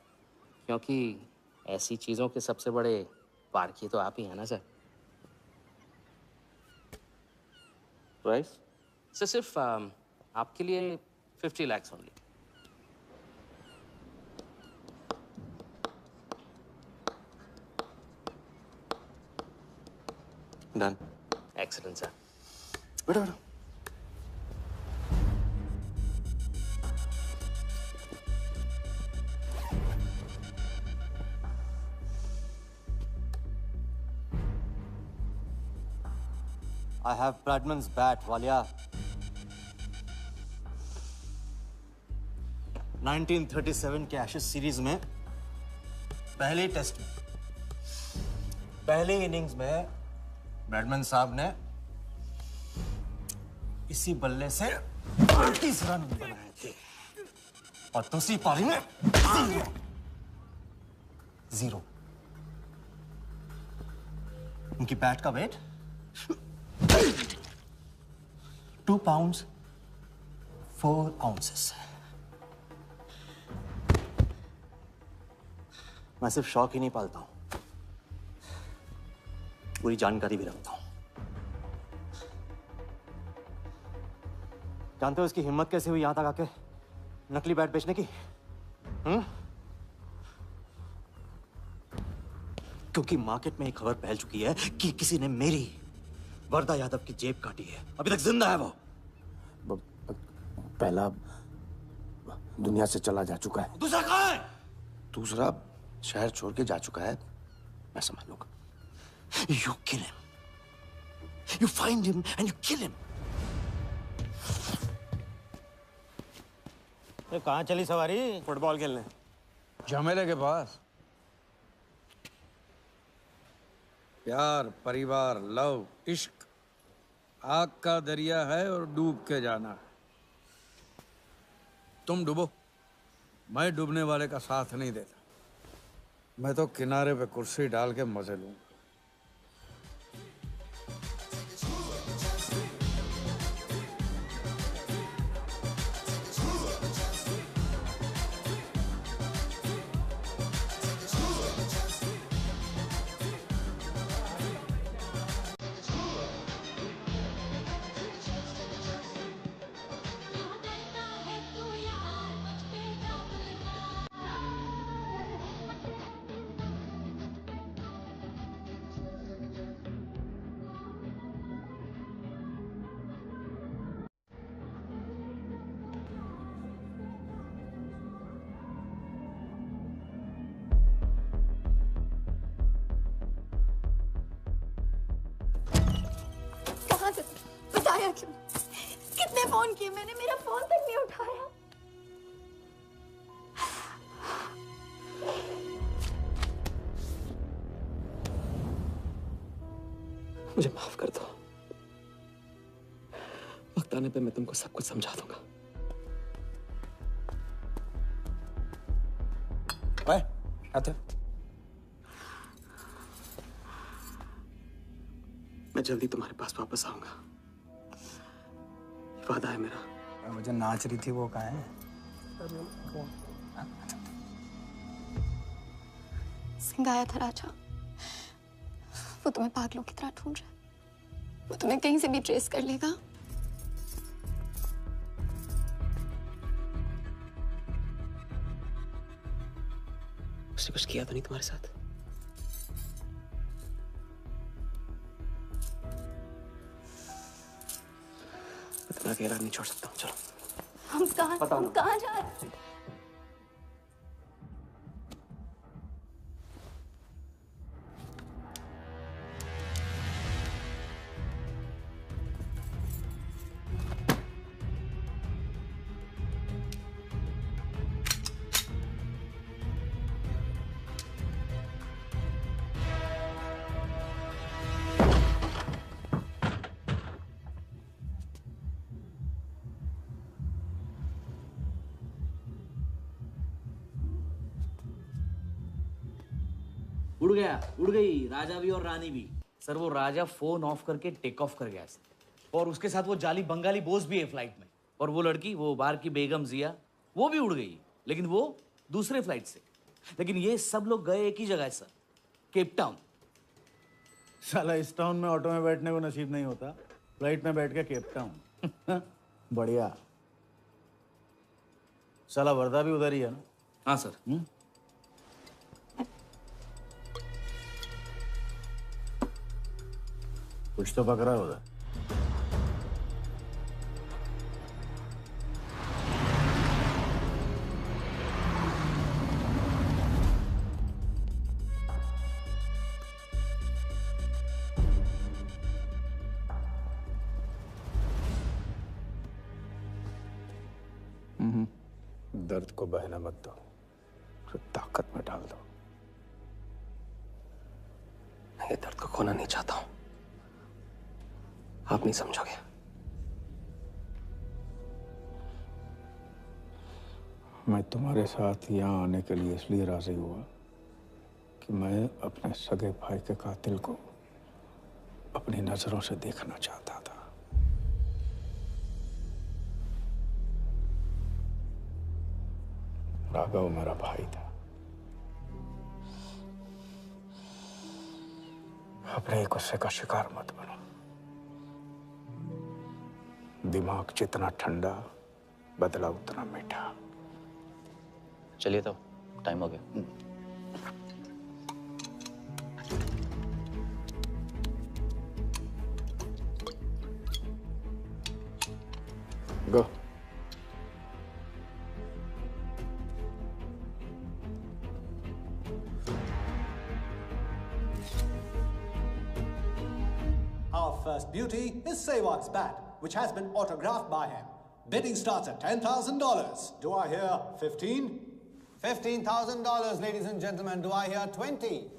क्योंकि ऐसी चीज़ों के सबसे बड़े पारखी तो आप ही हैं ना सर। प्राइस सर सिर्फ आपके लिए 50 lakhs only. Done. Excellent, sir. बैठो बैठो। I have Bradman's bat, Walia. 1937 के एशेज सीरीज में पहले टेस्ट में पहले इनिंग्स में ब्रैडमैन साहब ने इसी बल्ले से 38 रन बनाए थे और दूसरी पारी में 0। उनकी बैट का वेट 2 pounds 4 ounces। मैं सिर्फ शौक ही नहीं पालता हूं, पूरी जानकारी भी रखता हूं। जानते हो इसकी हिम्मत कैसे हुई यहां तक आके नकली बैट बेचने की? क्योंकि मार्केट में एक खबर फैल चुकी है कि किसी ने मेरी वरदा यादव की जेब काटी है। अभी तक जिंदा है वो। पहला दुनिया से चला जा चुका है, दूसरा कहाँ है? दूसरा शहर छोड़ के जा चुका है, मैं संभालूंगा। You kill him. You find him and you kill him. ये कहाँ चली सवारी? फुटबॉल खेलने। झमेले के पास। प्यार, परिवार, लव, इश्क आग का दरिया है और डूब के जाना है। तुम डूबो, मैं डूबने वाले का साथ नहीं देता। मैं तो किनारे पे कुर्सी डाल के मजे लूंगा। बताया क्यों? कितने फोन किए मैंने, मेरा फोन तक नहीं उठाया। मुझे माफ कर दो। वक्त आने पे मैं तुमको सब कुछ समझा दूंगा। आते मैं जल्दी तुम्हारे पास वापस आऊंगा, वादा है मेरा। मुझे नाच रही थी वो कहाँ है? सिंह आया था राजा, वो तुम्हें पागलों की तरह ढूंढ रहा है। वो तुम्हें कहीं से भी ट्रेस कर लेगा। उसने कुछ किया तो नहीं तुम्हारे साथ? मैं तुम्हें अकेला नहीं छोड़ सकता हूँ। चलो हम कहाँ जा रहे हैं? उड़ गया, उड़ गई राजा भी और रानी भी। सर वो राजा फोन ऑफ करके टेक ऑफ कर गया सर। और उसके साथ वो जाली बंगाली बोस भी है फ्लाइट में। और वो लड़की, वो बार की बेगम जिया, वो भी उड़ गई, लेकिन वो दूसरे फ्लाइट से। लेकिन ये सब लोग गए एक ही जगह है सर, केप टाउन। साला इस टाउन में ऑटो में बैठने को नसीब नहीं होता, फ्लाइट में बैठ के केप टाउन। बढ़िया। साला वर्दा भी उधर ही है ना? हाँ सर। कुछ तो पकड़ा है उधर। दर्द को बहना मत दो, उसे ताकत में डाल दो। मैं ये दर्द को खोना नहीं चाहता हूं, आप नहीं समझोगे। मैं तुम्हारे साथ यहाँ आने के लिए इसलिए राजी हुआ कि मैं अपने सगे भाई के कातिल को अपनी नजरों से देखना चाहता था। राघव मेरा भाई था, अपने गुस्से का शिकार मत बनो। दिमाग जितना ठंडा, बदला उतना मीठा। चलिए तो टाइम हो गया। गो। Our first beauty is Sehwag's bat, which has been autographed by him. Bidding starts at $10,000. Do I hear 15? $15,000, ladies and gentlemen. Do I hear 20?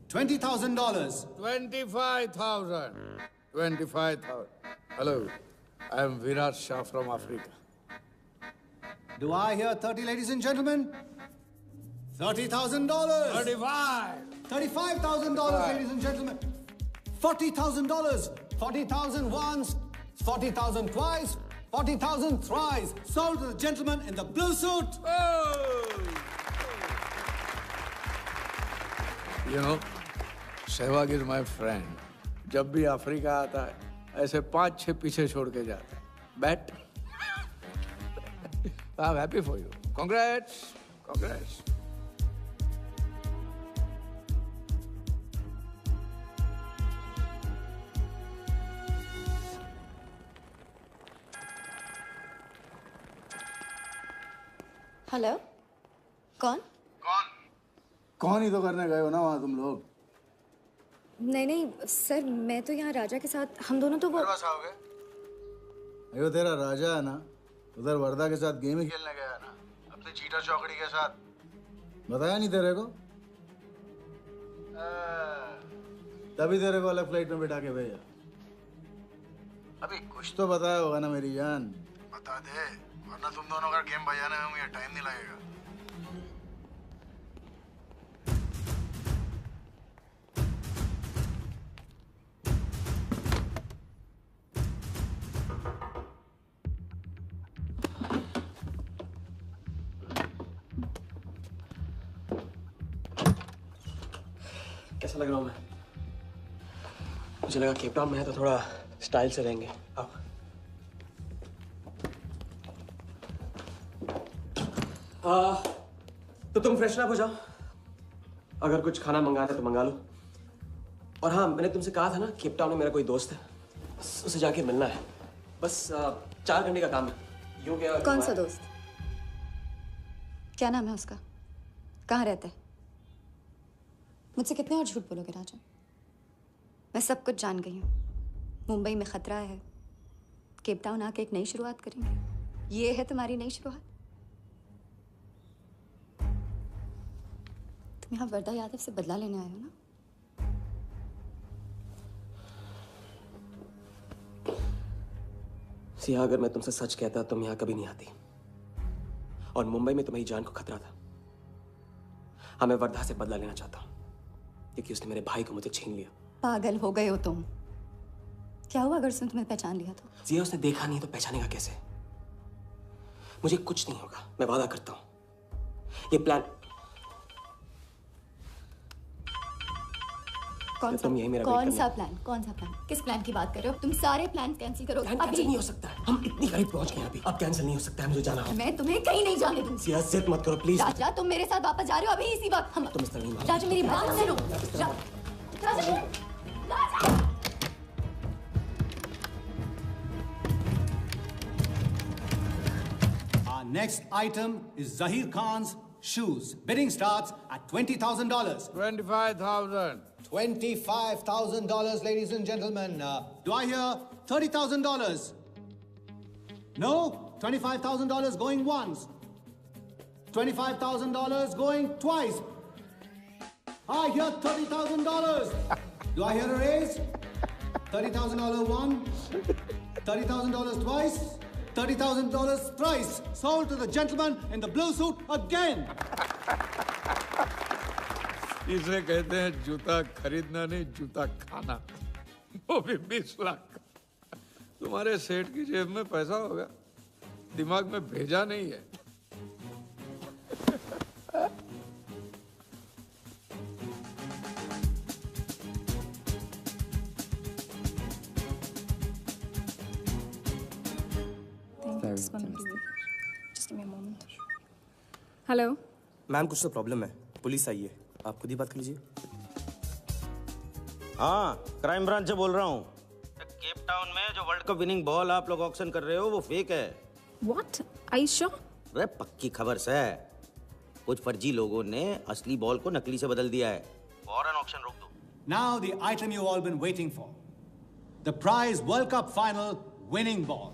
$20,000. 25,000. 25,000. Hello, I am Virat Shah from Africa. Do I hear 30, ladies and gentlemen? $30,000. 35. $35,000, ladies and gentlemen. $40,000. 40,000 once, 40,000 twice, 40,000 thrice. Sold to the gentleman in the blue suit. You know, Sehwag is my friend. जब भी अफ्रीका आता है, ऐसे 5-6 पीछे छोड़ के जाता है. Bet? I'm happy for you. Congrats. Congrats. Hello, कौन? कौन ही तो करने गए हो ना वहाँ तुम लोग? नहीं नहीं सर, मैं तो यहाँ राजा के साथ, हम दोनों तो वो अयो तेरा राजा है ना, उधर वर्दा के साथ गेम ही खेलने गया है ना, अपनी चीटा चौकड़ी के साथ। बताया नहीं तेरे को? तभी तेरे को अलग फ्लाइट में बिठा के भेजा। अभी कुछ तो बताया होगा ना मेरी जान, बता दे, वरना तुम दोनों का गेम बजाने में मुझे टाइम नहीं लगेगा। कैसा लग रहा हूँ मैं? मुझे लगा केप टाउन में है तो थोड़ा स्टाइल से रहेंगे। आओ। तो तुम फ्रेशन अप हो जाओ। अगर कुछ खाना मंगाना है तो मंगा लो। और हाँ, मैंने तुमसे कहा था ना, केप टाउन में मेरा कोई दोस्त है, बस उसे जाके मिलना है। बस 4 घंटे का काम है। यूँ क्या? कौन सा दोस्त? क्या नाम है उसका? कहाँ रहता है? मुझसे कितने और झूठ बोलोगे राजा? मैं सब कुछ जान गई हूँ। मुंबई में खतरा है, केप टाउन आके एक नई शुरुआत करेंगे। ये है तुम्हारी नई शुरुआत? तुम यहाँ वर्दा यादव से बदला लेने आए हो ना? सिया, अगर मैं तुमसे सच कहता तुम यहाँ कभी नहीं आती। और मुंबई में तुम्हारी जान को खतरा था। हाँ, मैं वर्धा से बदला लेना चाहता हूँ क्योंकि उसने मेरे भाई को मुझे छीन लिया। पागल हो गए हो तुम। क्या हुआ अगर उसने तुम्हें पहचान लिया तो? सिया, उसने देखा नहीं तो पहचानेगा कैसे? मुझे कुछ नहीं होगा, मैं वादा करता हूँ। ये प्लान कौन सा? कौन सा प्लान? कौन सा प्लान? किस प्लान की बात कर रहे हो? तुम सारे प्लान कैंसिल करो। प्लान कैंसिल नहीं हो सकता है। हम इतनी करीब पहुंच गए अभी। अब कैंसिल नहीं हो सकता है, मुझे जाना है। मैं तुम्हें कहीं नहीं जाने दूंगी। सिया, जिद मत करो प्लीज। राजा, तुम मेरे साथ वापस जा रहे हो अभी इसी वक्त। हम तुम इस तरह नहीं मानो। राजा, मेरी बात सुनो। राजा, Our next item is Zahir Khan's shoes. Bidding starts at $20,000. 25,000. $25,000, ladies and gentlemen. Do I hear $30,000? No? $25,000 going once. $25,000 going twice. I hear $30,000. Do I hear a raise? $30,000 once. $30,000 twice. $30,000 thrice. Sold to the gentleman in the blue suit again. इसे कहते हैं जूता खरीदना नहीं, जूता खाना। वो भी 20 लाख। तुम्हारे सेठ की जेब में पैसा होगा, दिमाग में भेजा नहीं है। Just gonna do it. Just give me a moment. Hello. Ma'am कुछ तो प्रॉब्लम है, पुलिस आई है, आप खुद ही बात कर लीजिए। हाँ, क्राइम ब्रांच से बोल रहा हूँ। केप टाउन में जो वर्ल्ड कप विनिंग बॉल आप लोग ऑक्शन कर रहे हो वो फेक है। What? Are you sure? अरे पक्की खबर से। कुछ फर्जी लोगों ने असली बॉल को नकली से बदल दिया है। फौरन ऑक्शन रोक दो। Now the item you've all been waiting for. The prize World Cup final winning ball.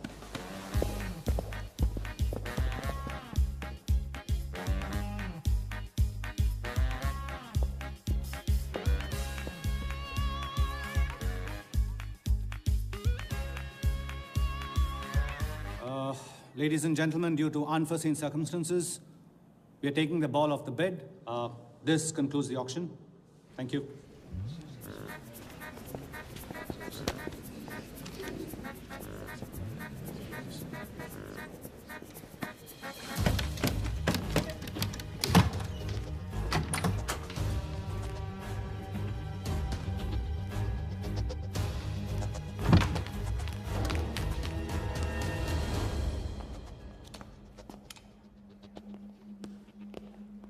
Ladies and gentlemen, due to unforeseen circumstances, we are taking the ball off the bid. This concludes the auction. Thank you.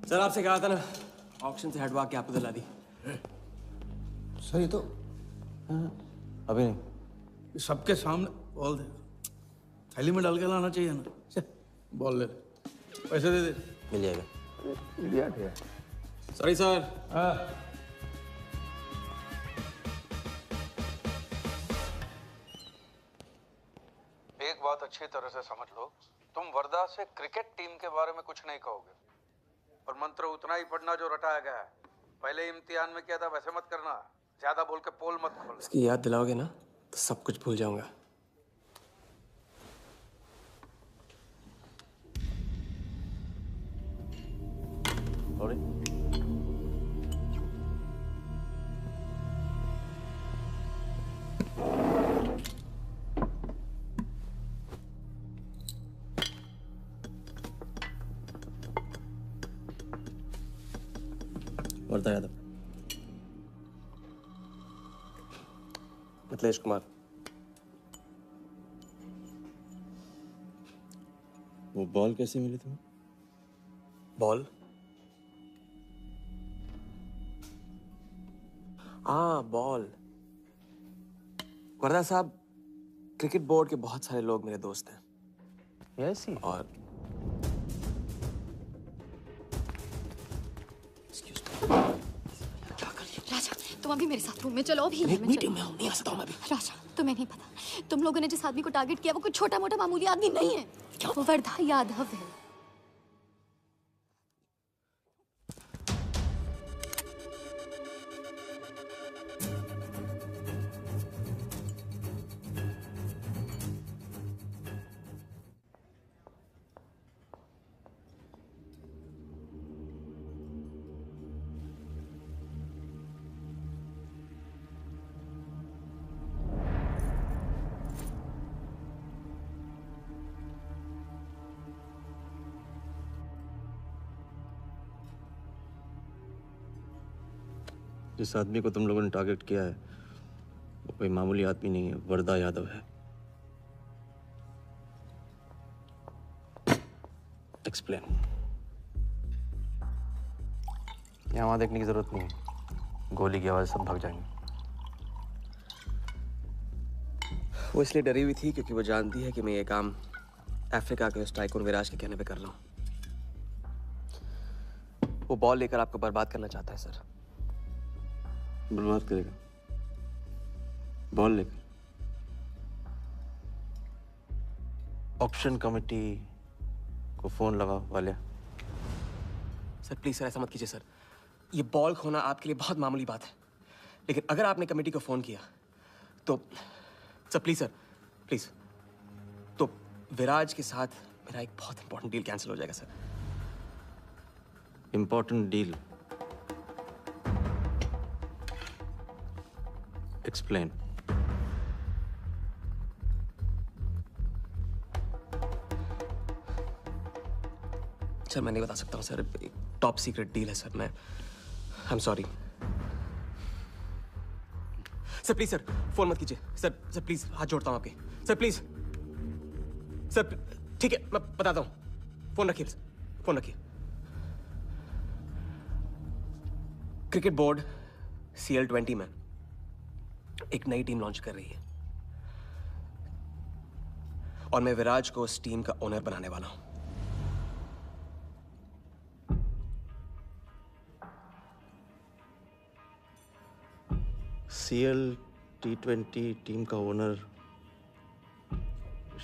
Sir आपसे कहा था ना, ऑक्शन से हटवा के आपको दिला दी। सर ये तो अभी नहीं। सबके सामने बॉल दे, थैली में डाल के लाना चाहिए ना। बॉल ले, पैसे दे दे। मिल जाएगा। Sorry sir. एक बात अच्छी तरह से समझ लो, तुम वर्धा से क्रिकेट टीम के बारे में कुछ नहीं कहोगे, और मंत्र उतना ही पढ़ना जो रटाया गया है। पहले इम्तिहान में किया था वैसे मत करना, ज्यादा बोल के पोल मत खोल। इसकी याद दिलाओगे ना तो सब कुछ भूल जाऊंगा। वर्धा यादव। मिथिलेश कुमार। वो बॉल कैसे मिली तुम्हें? बॉल? हाँ बॉल। वर्धा साहब, क्रिकेट बोर्ड के बहुत सारे लोग मेरे दोस्त हैं। Yes he. और राजा, तुम अभी मेरे साथ रूम में चलो। अभी मीटिंग में हूँ, नहीं आ सकता हूँ मैं अभी। राजा, तुम्हें नहीं पता, तुम लोगों ने जिस आदमी को टारगेट किया वो कोई छोटा मोटा मामूली आदमी नहीं है। वो वर्धा यादव है। जिस आदमी को तुम लोगों ने टारगेट किया है वो कोई मामूली आदमी नहीं है, वर्धा यादव है। एक्सप्लेन। यहाँ वहाँ देखने की जरूरत नहीं है, गोली की आवाज सब भाग जाएंगे। वो इसलिए डरी हुई थी क्योंकि वो जानती है कि मैं ये काम अफ्रीका के उस टाइकून विराज के कहने पे कर रहा हूँ। वो बॉल लेकर आपको बर्बाद करना चाहता है सर। बर्बाद करेगा? बॉल लेकर? ऑक्शन कमेटी को फोन लगाओ वालिया। सर प्लीज सर, ऐसा मत कीजिए सर। ये बॉल खोना आपके लिए बहुत मामूली बात है, लेकिन अगर आपने कमेटी को फोन किया तो सर प्लीज तो विराज के साथ मेरा एक बहुत इंपॉर्टेंट डील कैंसिल हो जाएगा sir. Important deal? Explain. Sir मैं नहीं बता सकता हूँ सर, टॉप सीक्रेट डील है सर। मैं I am sorry sir. Please sir phone मत कीजिए सर। सर प्लीज हाथ जोड़ता हूँ आपके। सर प्लीज सर ठीक है, मैं बताता हूँ। फोन रखिए, फोन रखिए। क्रिकेट बोर्ड CL20 में एक नई टीम लॉन्च कर रही है और मैं विराज को उस टीम का ओनर बनाने वाला हूं। CL T20 टीम का ओनर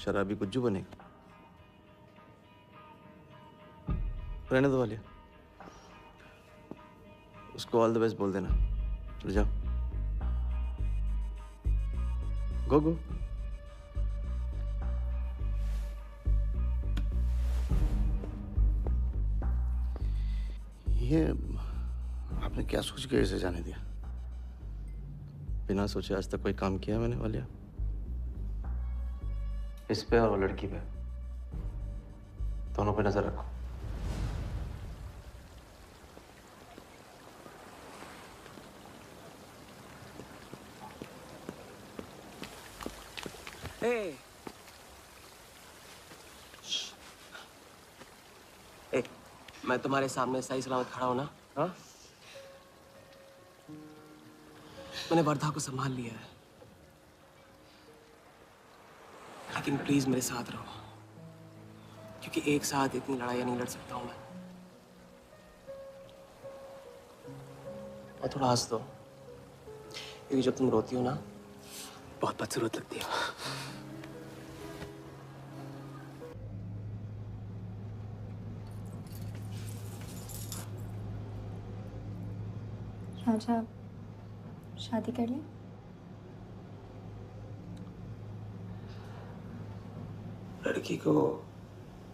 शराबी गुज्जू बनेगा। रहने दो वालिया, उसको ऑल द बेस्ट बोल देना। चल जाओ, गो गो। ये आपने क्या सोच के इसे जाने दिया? बिना सोचे आज तक कोई काम किया मैंने वालिया? इस पे और वो लड़की पे, दोनों पे नजर रखो। मैं तुम्हारे सामने सही सलामत खड़ा हूं ना? हाँ? मैंने वर्धा को संभाल लिया है, लेकिन प्लीज मेरे साथ रहो, क्योंकि एक साथ इतनी लड़ाइयां नहीं लड़ सकता हूं मैं। और थोड़ा हंस दो, क्योंकि जब तुम रोती हो ना, बहुत बदसूरत लगती है। राजा, शादी कर ले? लड़की को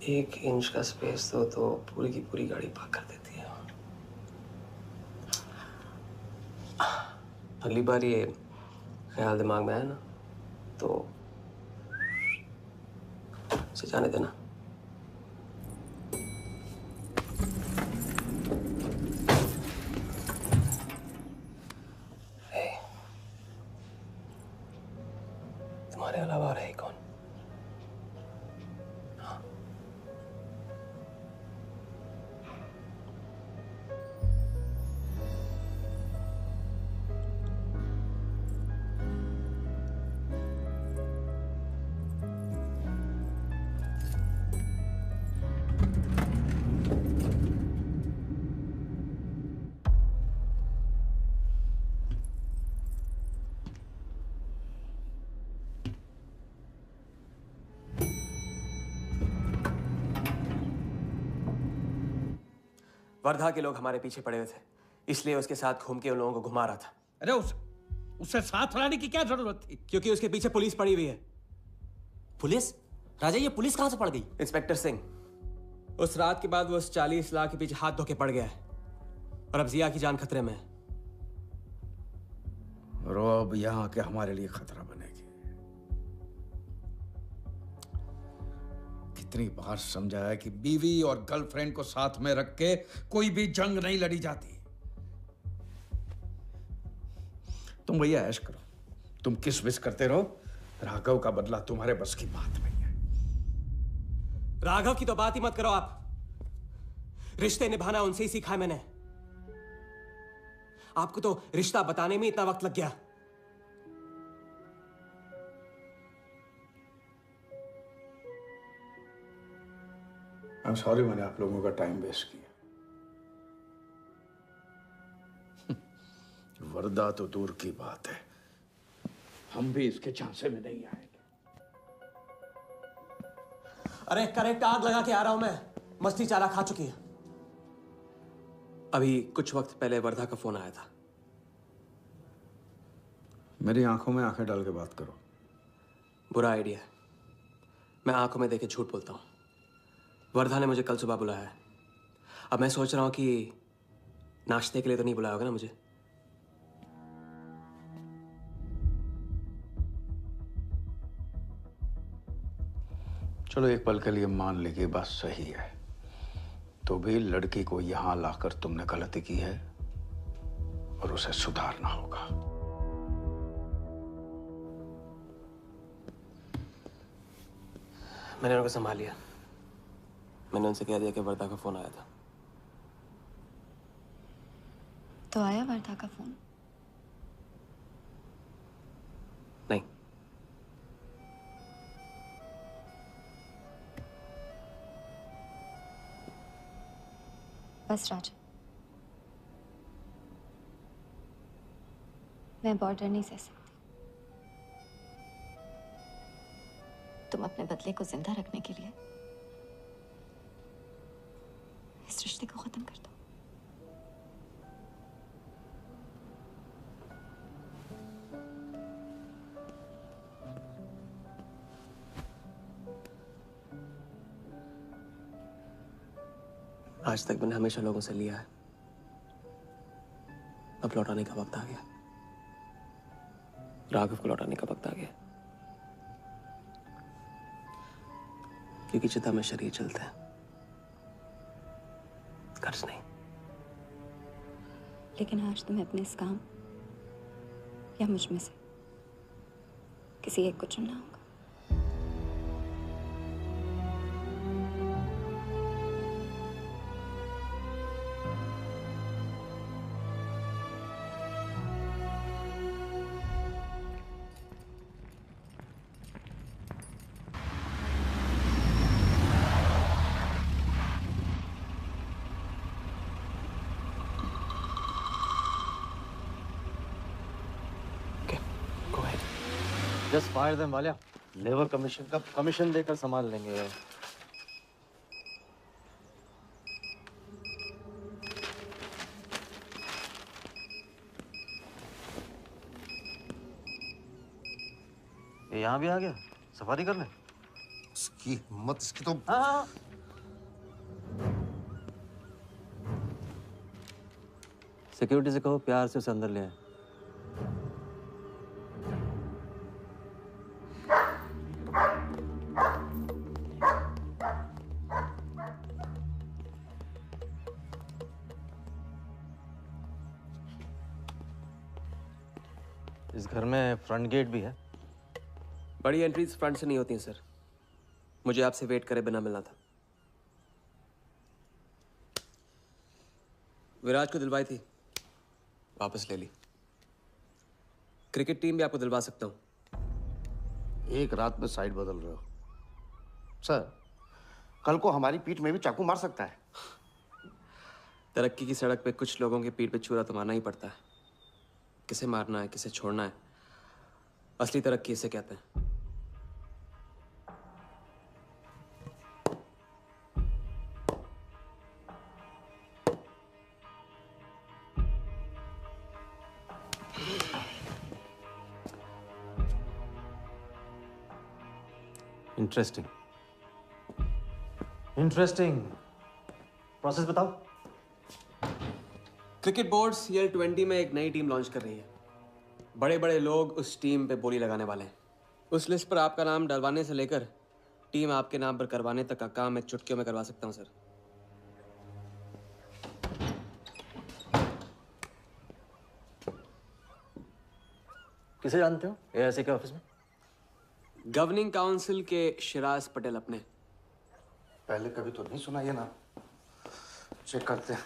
1 इंच का स्पेस दो तो पूरी की पूरी गाड़ी पार्क कर देती है। अगली बार ये ख्याल दिमाग में आया ना, तो उसे जाने देना। तुम्हारे अलावा और है कौन? वर्धा के लोग हमारे पीछे पड़े हुए थे, इसलिए उसके साथ घूम के उन लोगों को घुमा रहा था। अरे उससे साथ लाने की क्या जरूरत थी? क्योंकि उसके पीछे पुलिस पड़ी हुई है। पुलिस? राजा, ये पुलिस कहां से पड़ गई? इंस्पेक्टर सिंह, उस रात के बाद वो उस 40 लाख के पीछे हाथ धो के पड़ गया है और अब जिया की जान खतरे में है। और वो अब यहाँ के हमारे लिए खतरा बनेगी। कितनी बार समझाया कि बीवी और गर्लफ्रेंड को साथ में रख के कोई भी जंग नहीं लड़ी जाती। तुम भैया ऐश करो, तुम किस विस करते रहो। राघव का बदला तुम्हारे बस की बात नहीं है। राघव की तो बात ही मत करो आप। रिश्ते निभाना उनसे ही सीखा है मैंने। आपको तो रिश्ता बताने में इतना वक्त लग गया। I'm sorry मैंने आप लोगों का टाइम वेस्ट किया। वर्दा तो दूर की बात है, हम भी इसके झांसे में नहीं आएंगे। अरे करेक्ट आग लगा के आ रहा हूं मैं। मस्ती चारा खा चुकी है। अभी कुछ वक्त पहले वर्धा का फोन आया था। मेरी आंखों में आंखें डाल के बात करो। बुरा आइडिया है। मैं आंखों में देखे झूठ बोलता हूं। वर्धा ने मुझे कल सुबह बुलाया है। अब मैं सोच रहा हूं कि नाश्ते के लिए तो नहीं बुलाया होगा ना मुझे। चलो एक पल के लिए मान ली कि बात सही है, तो भी लड़की को यहां लाकर तुमने गलती की है और उसे सुधारना होगा। मैंने उनको संभाल लिया। मैंने उनसे कह दिया कि वर्धा का फोन आया था। तो आया वर्धा का फोन? नहीं। बस राजा, मैं बॉर्डर नहीं सह सकती। तुम अपने बदले को जिंदा रखने के लिए इस रिश्ते को खत्म कर दो। आज तक मैंने हमेशा लोगों से लिया है, अब लौटाने का वक्त आ गया। राघव को लौटाने का वक्त आ गया, क्योंकि चिता में शरीर चलता है, कर्ज नहीं। लेकिन आज तुम्हें अपने इस काम या मुझ में से किसी एक को चुनना होगा। Just fire them Walia. Labour commission का कमीशन देकर संभाल लेंगे। ये यहाँ भी आ गया, सफारी कर ले। उसकी हिम्मत, इसकी तो। हाँ। सिक्योरिटी से कहो प्यार से उसे अंदर ले आए। इस घर में फ्रंट गेट भी है। बड़ी एंट्रीज फ्रंट से नहीं होती हैं सर। मुझे आपसे वेट करे बिना मिलना था। विराज को दिलवाई थी, वापस ले ली। क्रिकेट टीम भी आपको दिलवा सकता हूं। एक रात में साइड बदल रहे हो सर। कल को हमारी पीठ में भी चाकू मार सकता है। तरक्की की सड़क पे कुछ लोगों की पीठ पे छुरा तो मारना ही पड़ता है। किसे मारना है, किसे छोड़ना है, असली तरक्की इसे कहते हैं। Interesting interesting. प्रोसेस बताओ। क्रिकेट बोर्ड CL20 में एक नई टीम लॉन्च कर रही है। बड़े बड़े लोग उस टीम पे बोली लगाने वाले हैं। उस लिस्ट पर आपका नाम डलवाने से लेकर टीम आपके नाम पर करवाने तक का काम मैं चुटकियों में करवा सकता हूं सर। किसे जानते हो AIC के ऑफिस में? गवर्निंग काउंसिल के शिराज पटेल अपने। पहले कभी तो नहीं सुना ये ना। चेक करते हैं।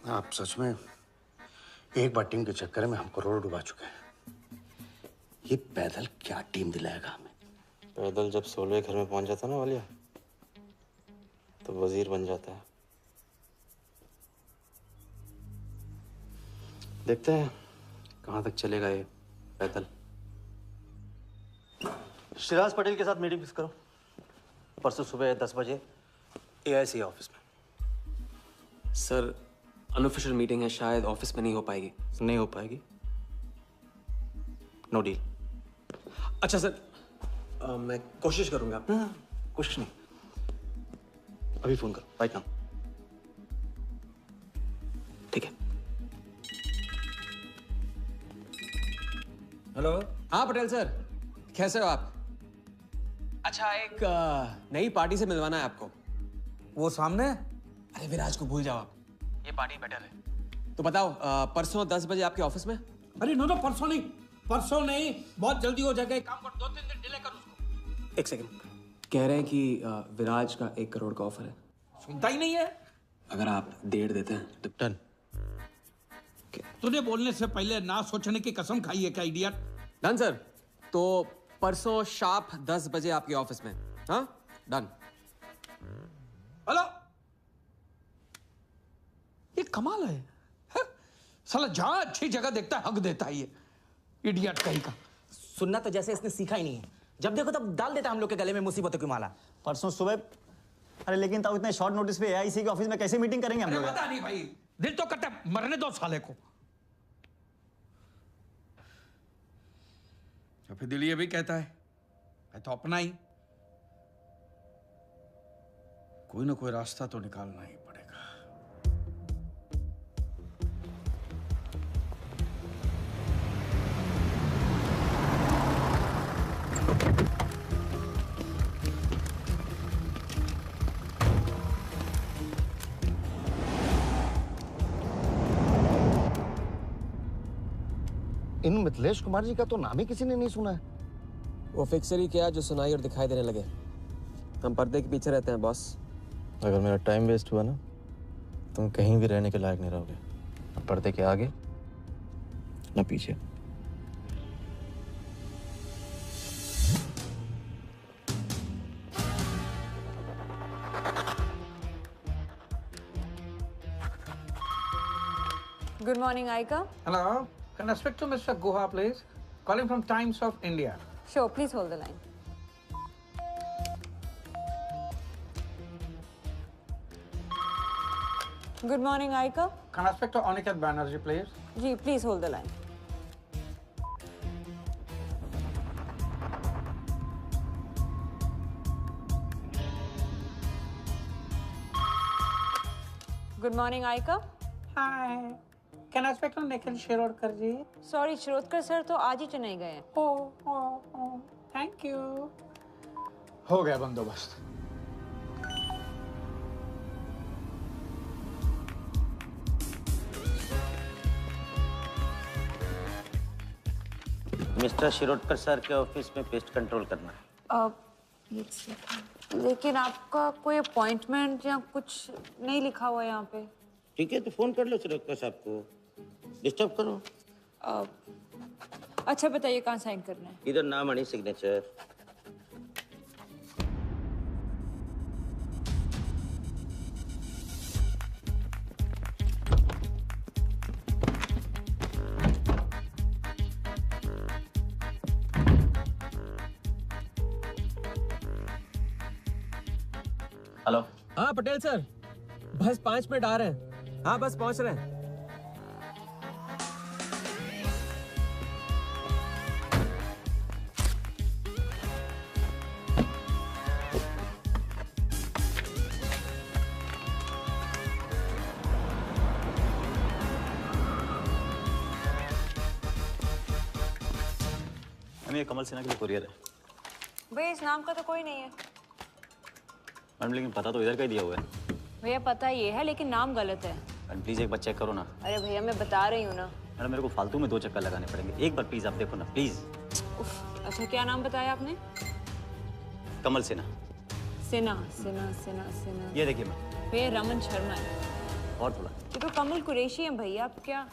आप सच में एक बार टीम के चक्कर में हम करोड़ डुबा चुके हैं। ये पैदल क्या टीम दिलाएगा हमें? पैदल जब 16वें घर में पहुंच जाता ना वालिया, तो वजीर बन जाता है। देखते हैं कहां तक चलेगा ये पैदल। शिराज पटेल के साथ मीटिंग फिक्स करो परसों सुबह 10 बजे AIC ऑफिस में। सर अनऑफिशियल मीटिंग है, शायद ऑफिस में नहीं हो पाएगी। नहीं हो पाएगी? No deal. अच्छा सर, मैं कोशिश करूंगा। कुछ नहीं, अभी फोन करो राइट नाउ। ठीक है। हेलो। हाँ पटेल सर, कैसे हो आप? अच्छा एक नई पार्टी से मिलवाना है आपको। वो सामने? अरे विराज को भूल जाओ आप, ये पार्टी बेटर है। तो बताओ परसों 10 बजे आपके ऑफिस में? अरे नो परसों नहीं, बहुत जल्दी हो जाएगा। एक काम कर, 2-3 दिन डिले कर उसको। एक सेकंड, कह रहे हैं कि विराज का 1 करोड़ का ऑफर है। सुनता ही नहीं है। अगर आप 1.5 देते हैं तो डन। तूने बोलने से पहले ना सोचने की कसम खाई है क्या इडियट? Done sir. तो परसों शार्प 10 बजे आपके ऑफिस में। हाँ डन। हेलो, ये कमाल है, साला जहां अच्छी जगह देखता है हक देता है ये इडियट कहीं का। सुनना तो जैसे इसने सीखा ही नहीं है, जब देखो तब डाल देता है हम लोग के गले में मुसीबतों की माला। परसों सुबह। अरे लेकिन तब इतने शॉर्ट नोटिस पे एआईसी के ऑफिस में कैसे मीटिंग करेंगे हम लोग? पता नहीं भाई, दिल तो करता है मरने दो साले को। तो फिर दिल ये भी कहता है मैं तो अपना ही, कोई ना कोई रास्ता तो निकालना ही पड़ेगा। इन मिथिलेश कुमार जी का तो नाम ही किसी ने नहीं सुना है। वो फिक्सर ही क्या जो सुनाई और दिखाई देने लगे। हम पर्दे के पीछे रहते हैं बॉस। अगर मेरा टाइम वेस्ट हुआ ना, तुम कहीं भी रहने के लायक नहीं रहोगे, ना पर्दे के आगे ना पीछे। Good morning, Aika. Hello, can I speak to Mr. Guha, please? Calling from Times of India. Sure, please hold the line. Good morning, Aika. Can I speak to Aniket Banerjee, please? Ji, please hold the line. Good morning, Aika. Hi. Can I speak to Nikhil Shirodkar ji? Sorry, Shirodkar sir तो आज ही चेन्नई गए हैं। Oh, thank you. हो गया बंदोबस्त। मिस्टर शिरोडकर सर के ऑफिस में पेस्ट कंट्रोल करना है। लेकिन आपका कोई अपॉइंटमेंट या कुछ नहीं लिखा हुआ यहाँ पे। ठीक है तो फोन कर लो शिरोडकर साहब को, डिस्टर्ब करो। अच्छा बताइए कहाँ साइन करना है? इधर नाम अनी सिग्नेचर। हेलो। हाँ पटेल सर, बस 5 मिनट आ रहे हैं। हाँ बस पहुंच रहे हैं। ये कमल सिन्हा के लिए कुरियर है। भैया इस नाम का तो कोई नहीं है। मैडम लेकिन पता तो इधर का ही दिया हुआ है। भैया पता ये है लेकिन नाम गलत है। मैडम प्लीज एक बार चेक करो ना। अरे भैया मैं बता रही हूँ ना। मैडम मेरे को फालतू में 2 चक्कर लगाने पड़ेंगे, एक बार प्लीज आप देखो ना प्लीज। अच्छा क्या नाम बताया आपने? कमल सिन्हा। सिन्हा सिन्हा सिन्हा सिन्हा। ये देखिए मैम। भैया रमन शर्मा है। और थोड़ा। ये तो कमल कुरैशी है भैया, आप क्या?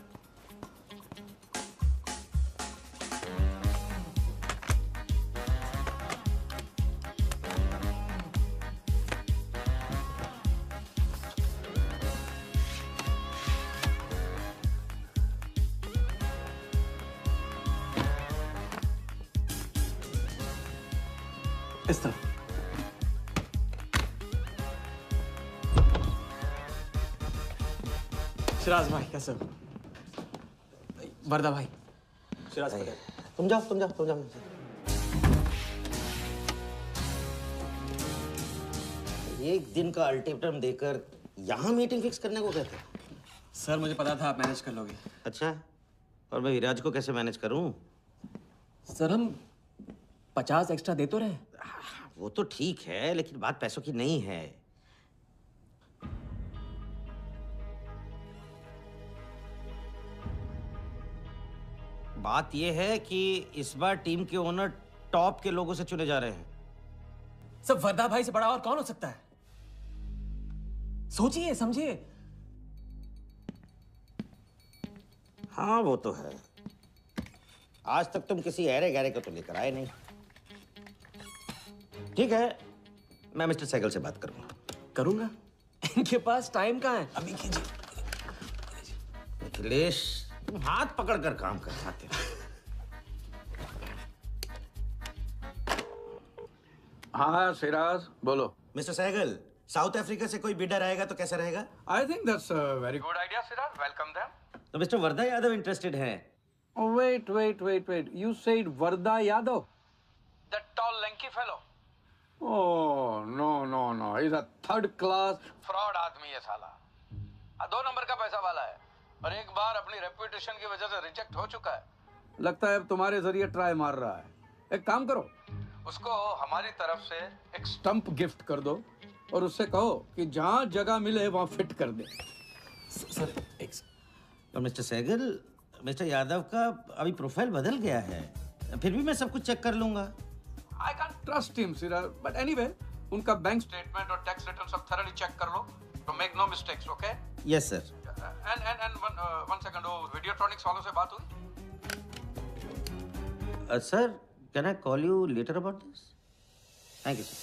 इस तरह। शिराज भाई कैसे हो? वर्दा भाई। शिराज भाई तुम जाओ। एक दिन का अल्टीमेटम देकर यहाँ मीटिंग फिक्स करने को कहते हैं। सर मुझे पता था आप मैनेज कर लोगे। अच्छा, और मैं विराज को कैसे मैनेज करूं? सर हम 50 एक्स्ट्रा दे तो रहे। वो तो ठीक है, लेकिन बात पैसों की नहीं है। बात यह है कि इस बार टीम के ओनर टॉप के लोगों से चुने जा रहे हैं। सब वर्दा भाई से बड़ा और कौन हो सकता है? सोचिए समझिए। हाँ वो तो है। आज तक तुम किसी ऐरे गहरे को तो लेकर आए नहीं। ठीक है, मैं मिस्टर सहगल से बात करूंगा। इनके पास टाइम कहाँ है? अभी कीजिए। अखिलेश, तुम हाथ पकड़कर काम कर सकते हो। हाँ सिराज, बोलो। मिस्टर सहगल, साउथ अफ्रीका से कोई बिडर आएगा तो कैसा रहेगा? I think that's a very good idea Siraj, welcome them. तो मिस्टर वर्दा यादव इंटरेस्टेड हैं? Wait. You said Varda Yadav? That tall, lanky fellow? Oh, no. He's a third class fraud आदमी है साला। 2 नंबर का पैसा वाला है और एक बार अपनी रेपुटेशन की वजह से रिजेक्ट हो चुका है। लगता है अब तुम्हारे जरिए ट्राई मार रहा है। एक काम करो, उसको हमारी तरफ से एक स्टंप गिफ्ट कर दो और उससे कहो कि जहाँ जगह मिले वहाँ फिट कर दे। सर, और मिस्टर सहगल, मिस्टर यादव का अभी प्रोफाइल बदल गया है, फिर भी मैं सब कुछ चेक कर लूंगा। I can't trust him, Siraj. But anyway, उनका बैंक स्टेटमेंट और टैक्स रिटर्न सब thoroughly चेक कर लो, तो make no mistakes, okay? Yes, sir. And one second, वो Videotronics वालों से बात हुई? Sir, can I call you later about this? Thank you, sir.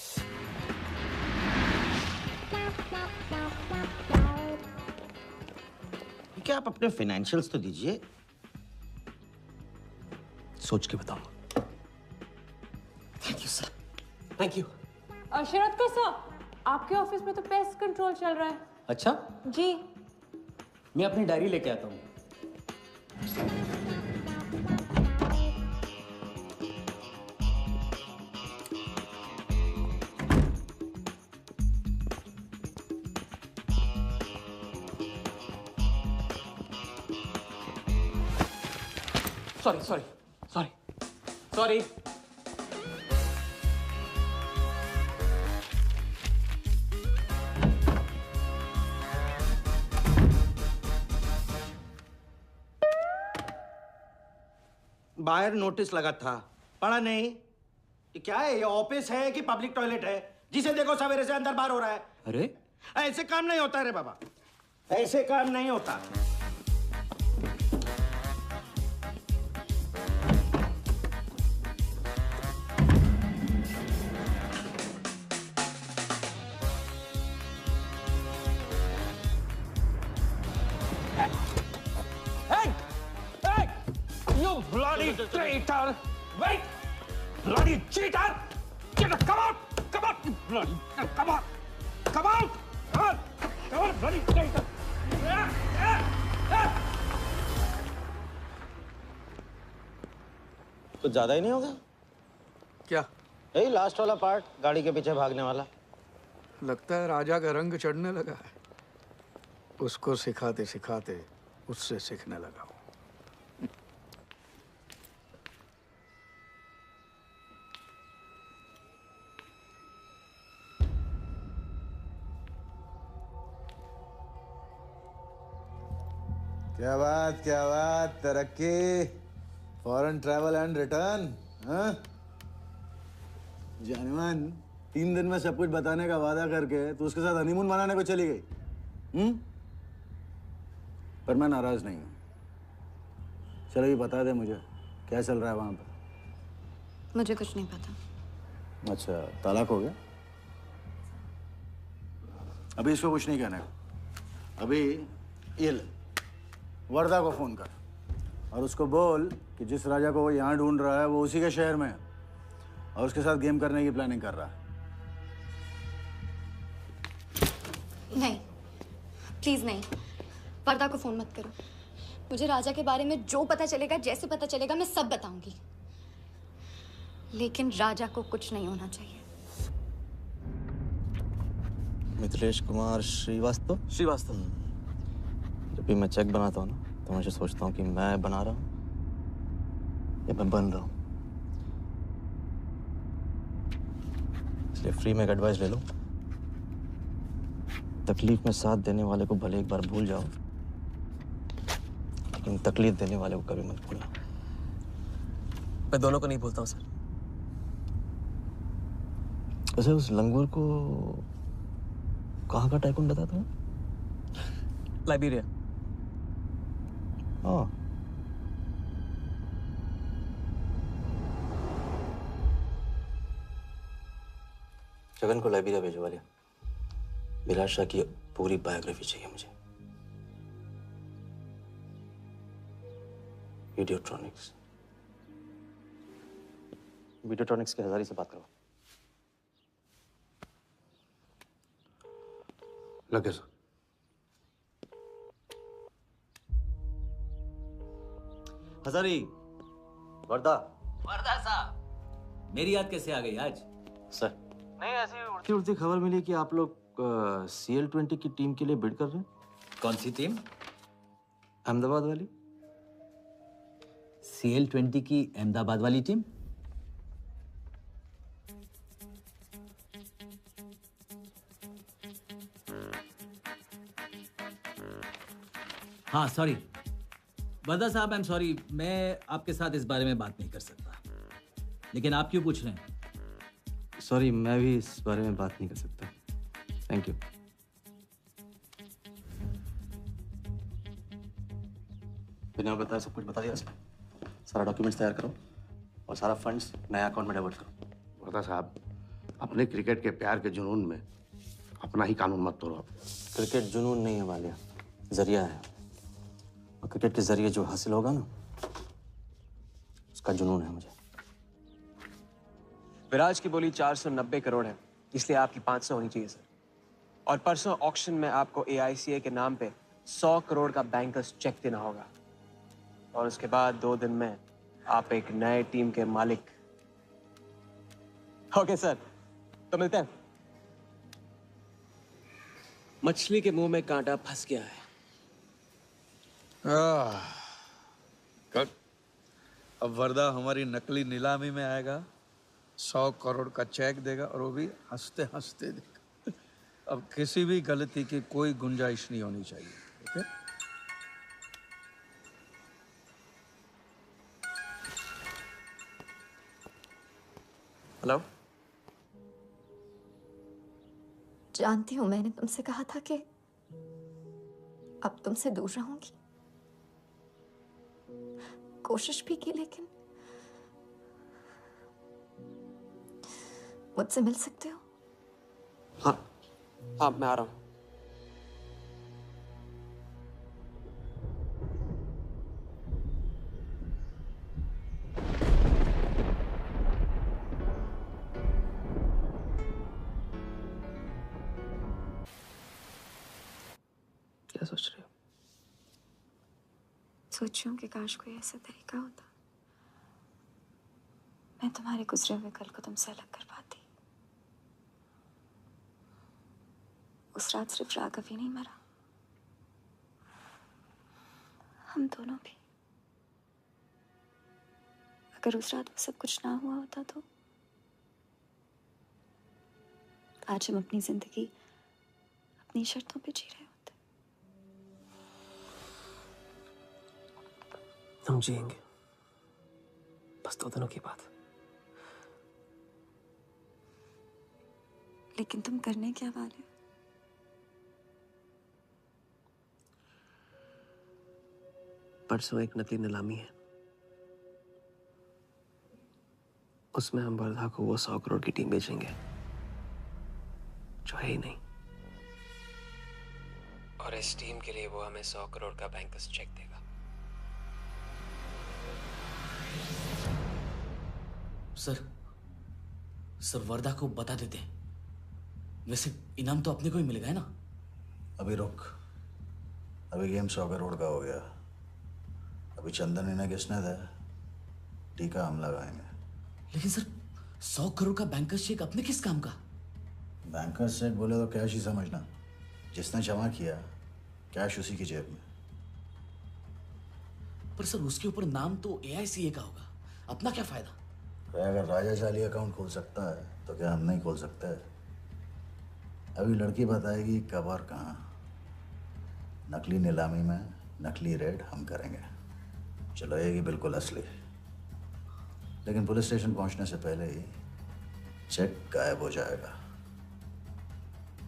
क्या आप अपने फाइनेंशियल्स तो दीजिए। सोच के बताऊंगा। Thank you sir, thank you. Sharad sir, आपके ऑफिस में तो पेस्ट कंट्रोल चल रहा है। अच्छा, जी। मैं अपनी डायरी लेके आता हूँ। सॉरी। बाहर नोटिस लगा था, पढ़ा नहीं? ये क्या है? ये ऑफिस है कि पब्लिक टॉयलेट है? जिसे देखो सवेरे से अंदर बाहर हो रहा है। अरे ऐसे काम नहीं होता रे बाबा, ऐसे काम नहीं होता। Bloody traitor! Wait! Bloody cheater! Cheater, come out! Come out! You bloody... Come on! Come out! Come on! Come on, bloody traitor! कुछ ज्यादा ही नहीं होगा क्या? यही लास्ट वाला पार्ट, गाड़ी के पीछे भागने वाला। लगता है राजा का रंग चढ़ने लगा है। उसको सिखाते सिखाते उससे सीखने लगा हूं। क्या बात, तरक्की, फॉरेन ट्रैवल एंड रिटर्न। हाँ जानवन, 3 दिन में सब कुछ बताने का वादा करके तू उसके साथ हनीमून मनाने को चली गई। पर मैं नाराज नहीं हूँ। चलो ये बता दे मुझे, क्या चल रहा है वहां पर? मुझे कुछ नहीं पता। अच्छा, तलाक हो गया? अभी इसको कुछ नहीं कहना है। अभी ये ले, वर्दा को फोन कर और उसको बोल कि जिस राजा को वो यहाँ ढूंढ रहा है वो उसी के शहर में है और उसके साथ गेम करने की प्लानिंग कर रहा है। नहीं, प्लीज नहीं, वर्दा को फोन मत करो। मुझे राजा के बारे में जो पता चलेगा, जैसे पता चलेगा, मैं सब बताऊंगी, लेकिन राजा को कुछ नहीं होना चाहिए। मिथिलेश कुमार श्रीवास्तव। जब भी मैं चेक बनाता हूँ ना, तो मुझे सोचता हूँ कि मैं बना रहा हूँ या मैं बन रहा हूँ। इसलिए फ्री में एक एडवाइस ले लो, तकलीफ में साथ देने वाले को भले एक बार भूल जाओ, लेकिन तकलीफ देने वाले को कभी मत भूलना। मैं दोनों को नहीं भूलता हूँ सर। वैसे उस लंगूर को कहाँ का टाइकून बताया तुम्हें? लाइबेरिया। हाँ, जगन को लाइबेरिया भेजवा लिया। विराट शाह की पूरी बायोग्राफी चाहिए मुझे। वीडियोट्रॉनिक्स के हजारी से बात करो। लगे सर। हजारी, वर्दा साहब, मेरी याद कैसे आ गई आज? सर नहीं, ऐसी उड़ती उड़ती खबर मिली कि आप लोग CL20 की टीम के लिए बिड कर रहे हैं। कौन सी टीम? अहमदाबाद वाली। CL20 की अहमदाबाद वाली टीम? हाँ सॉरी वर्दा साहब, आई एम सॉरी, मैं आपके साथ इस बारे में बात नहीं कर सकता। लेकिन आप क्यों पूछ रहे हैं? सॉरी, मैं भी इस बारे में बात नहीं कर सकता। Thank you. बिना बताए सब कुछ बता दिया सर। सारा डॉक्यूमेंट्स तैयार करो और सारा फंड्स नया अकाउंट में डाइवर्ट करो। वर्दा साहब, अपने क्रिकेट के प्यार के जुनून में अपना ही कानून मत तोड़ो। क्रिकेट जुनून नहीं है वालिया, जरिया है। और क्रिकेट के जरिए जो हासिल होगा ना, उसका जुनून है मुझे। विराज की बोली 490 करोड़ है, इसलिए आपकी 500 होनी चाहिए सर। और परसों ऑक्शन में आपको AICA के नाम पे 100 करोड़ का बैंकर्स चेक देना होगा। और उसके बाद 2 दिन में आप एक नए टीम के मालिक। ओके सर, तो मिलते हैं। मछली के मुंह में कांटा फंस गया है। कट। अब वर्दा हमारी नकली नीलामी में आएगा, 100 करोड़ का चेक देगा और वो भी हंसते हंसते देगा। अब किसी भी गलती की कोई गुंजाइश नहीं होनी चाहिए। ओके? हेलो। जानती हूँ मैंने तुमसे कहा था कि अब तुमसे दूर रहूंगी। कोशिश भी की, लेकिन मुझसे मिल सकते हो? हाँ, मैं आ रहा हूँ। क्या सोच रहे हो? सोच रही हूँ कि काश कोई ऐसा तरीका होता, मैं तुम्हारे गुजरे हुए कल को तुमसे अलग कर पाती। उस रात सिर्फ राघव ही नहीं मरा, हम दोनों भी। अगर उस रात वो सब कुछ ना हुआ होता तो आज हम अपनी जिंदगी अपनी शर्तों पे जी रहे होते। हम जिएंगे, बस 2 दिनों की बात। लेकिन तुम करने क्या वाले हो? परसों एक नकली नीलामी है, उसमें हम वर्धा को वो 100 करोड़ की टीम बेचेंगे जो है ही नहीं। और इस टीम के लिए वो हमें 100 करोड़ का बैंकर्स चेक देगा। सर वर्धा को बता देते हैं। वैसे इनाम तो अपने को ही मिलेगा है ना? अभी रुक, अभी गेम 100 करोड़ का हो गया। अभी चंदन इन्हें किसने था, टीका हम लगाएंगे। लेकिन सर 100 करोड़ का बैंकर्स चेक अपने किस काम का? बैंकर्स चेक बोले तो कैश ही समझना। जिसने जमा किया कैश उसी की जेब में। पर सर उसके ऊपर नाम तो AICA का होगा, अपना क्या फायदा? अगर राजा चाली अकाउंट खोल सकता है तो क्या हम नहीं खोल सकते? अभी लड़की बताएगी कब और कहाँ। नकली नीलामी में नकली रेड हम करेंगे, चलाएगी बिल्कुल असली। लेकिन पुलिस स्टेशन पहुंचने से पहले ही चेक गायब हो जाएगा।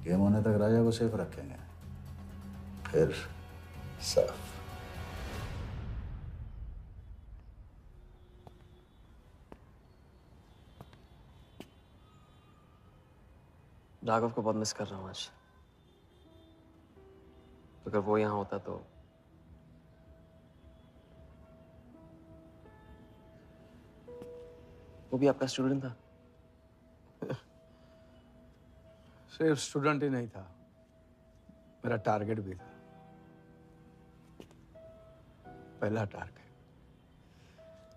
गेम होने तक राजा को सेफ रखेंगे, फिर साफ। राघव को बहुत मिस कर रहा हूँ आज। अगर वो यहाँ होता तो वो भी आपका स्टूडेंट था। सिर्फ स्टूडेंट ही नहीं था, मेरा टारगेट भी था। पहला टारगेट।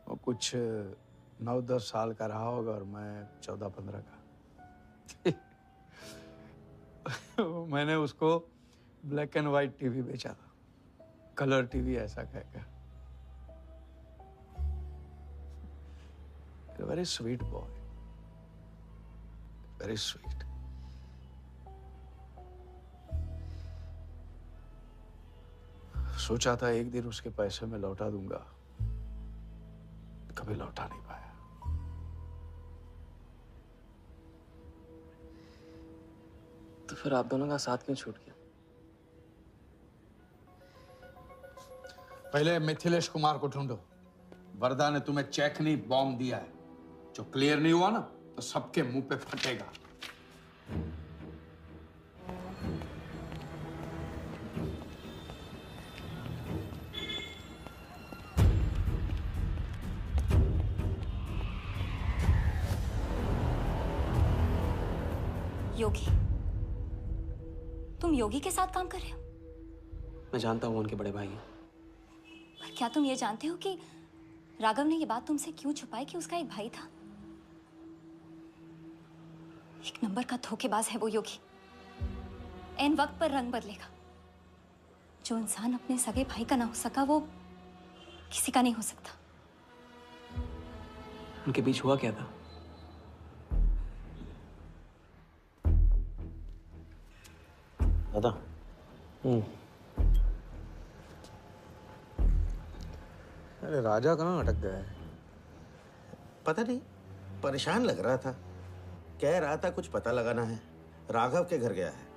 वो कुछ 9-10 साल का रहा होगा और मैं 14-15 का। मैंने उसको ब्लैक एंड व्हाइट टीवी बेचा था, कलर टीवी ऐसा कहकर। Very sweet boy, very sweet. सोचा था एक दिन उसके पैसे मैं लौटा दूंगा, कभी लौटा नहीं पाया। तो फिर आप दोनों का साथ क्यों छूट गया? पहले मिथिलेश कुमार को ढूंढो। वरदा ने तुम्हें चेक नहीं बॉम्ब दिया है। जो क्लियर नहीं हुआ ना तो सबके मुंह पे फटेगा। योगी, तुम योगी के साथ काम कर रहे हो? मैं जानता हूँ उनके बड़े भाई हैं। पर क्या तुम ये जानते हो कि राघव ने ये बात तुमसे क्यों छुपाई कि उसका एक भाई था? एक नंबर का धोखेबाज है वो योगी। एन वक्त पर रंग बदलेगा। जो इंसान अपने सगे भाई का ना हो सका वो किसी का नहीं हो सकता। उनके बीच हुआ क्या था? दादा। अरे राजा कहाँ अटक गया है? पता नहीं, परेशान लग रहा था। कह रहा था कुछ पता लगाना है। राघव के घर गया है।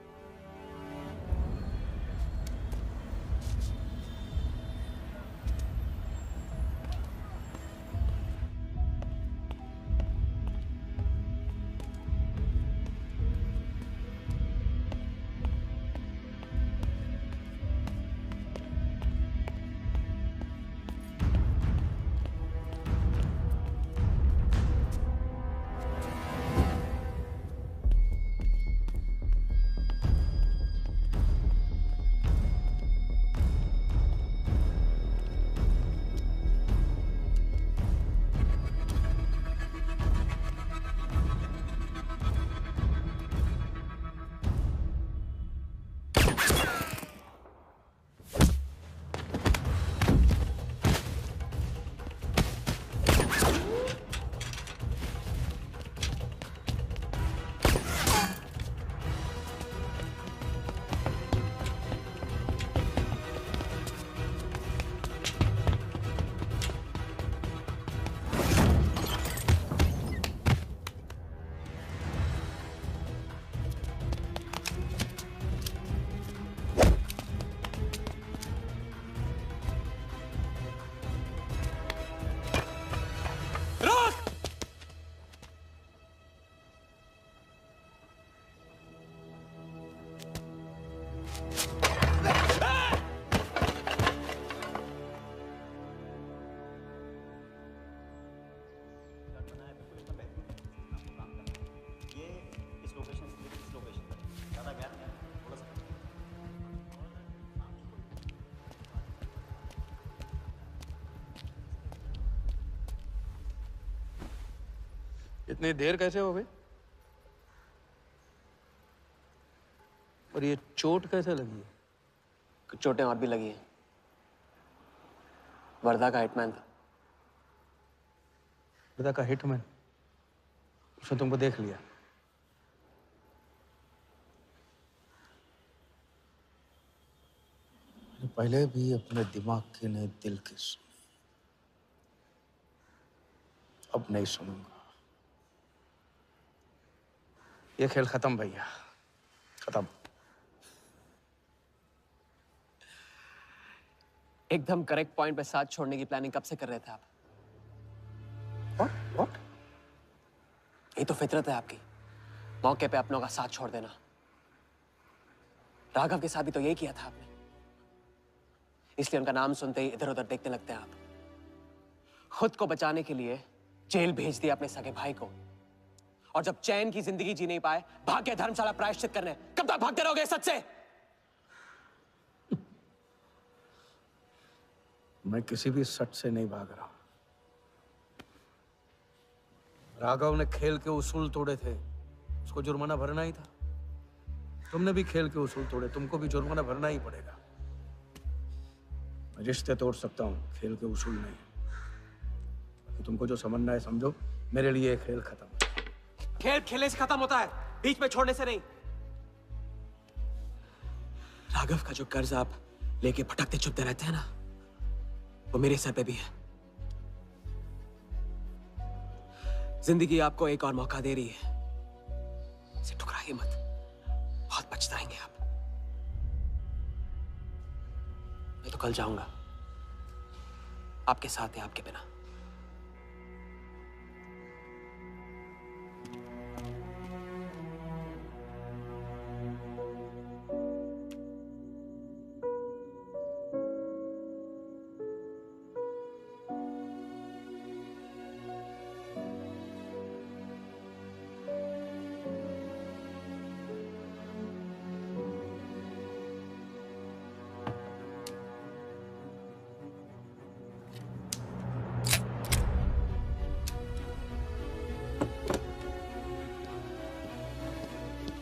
इतनी देर कैसे हो गई? और ये चोट कैसे लगी है? कुछ चोटें और भी लगी हैं। वर्धा का हिटमैन था। वर्धा का हिटमैन? उसने तुमको देख लिया? पहले भी अपने दिमाग की नहीं दिल की सुनी, अब नहीं सुनूंगा। ये खेल खत्म भैया, खत्म। एकदम करेक्ट पॉइंट पे साथ छोड़ने की प्लानिंग कब से कर रहे थे आप? What? ये तो फितरत है आपकी, मौके पे अपनों का साथ छोड़ देना। राघव के साथ भी तो यही किया था आपने, इसलिए उनका नाम सुनते ही इधर उधर देखने लगते हैं आप। खुद को बचाने के लिए जेल भेज दिया अपने सगे भाई को, और जब चैन की जिंदगी जी नहीं पाए भाग के धर्मशाला प्रायश्चित करने। कब तक भागते रहोगे सच से? मैं किसी भी सच से नहीं भाग रहा। राघव ने खेल के उसूल तोड़े थे, उसको जुर्माना भरना ही था। तुमने भी खेल के उसूल तोड़े, तुमको भी जुर्माना भरना ही पड़ेगा। मैं रिश्ते तोड़ सकता हूँ, खेल के उसूल नहीं। तुमको जो समझना है समझो, मेरे लिए ये खेल खत्म। खेल खेलने से खत्म होता है, बीच में छोड़ने से नहीं। राघव का जो कर्ज आप लेके भटकते चुपते रहते हैं ना, वो मेरे सर पे भी है। जिंदगी आपको एक और मौका दे रही है, इसे ठुकराइए मत, बहुत पछताएंगे आप। मैं तो कल जाऊंगा, आपके साथ है, आपके बिना।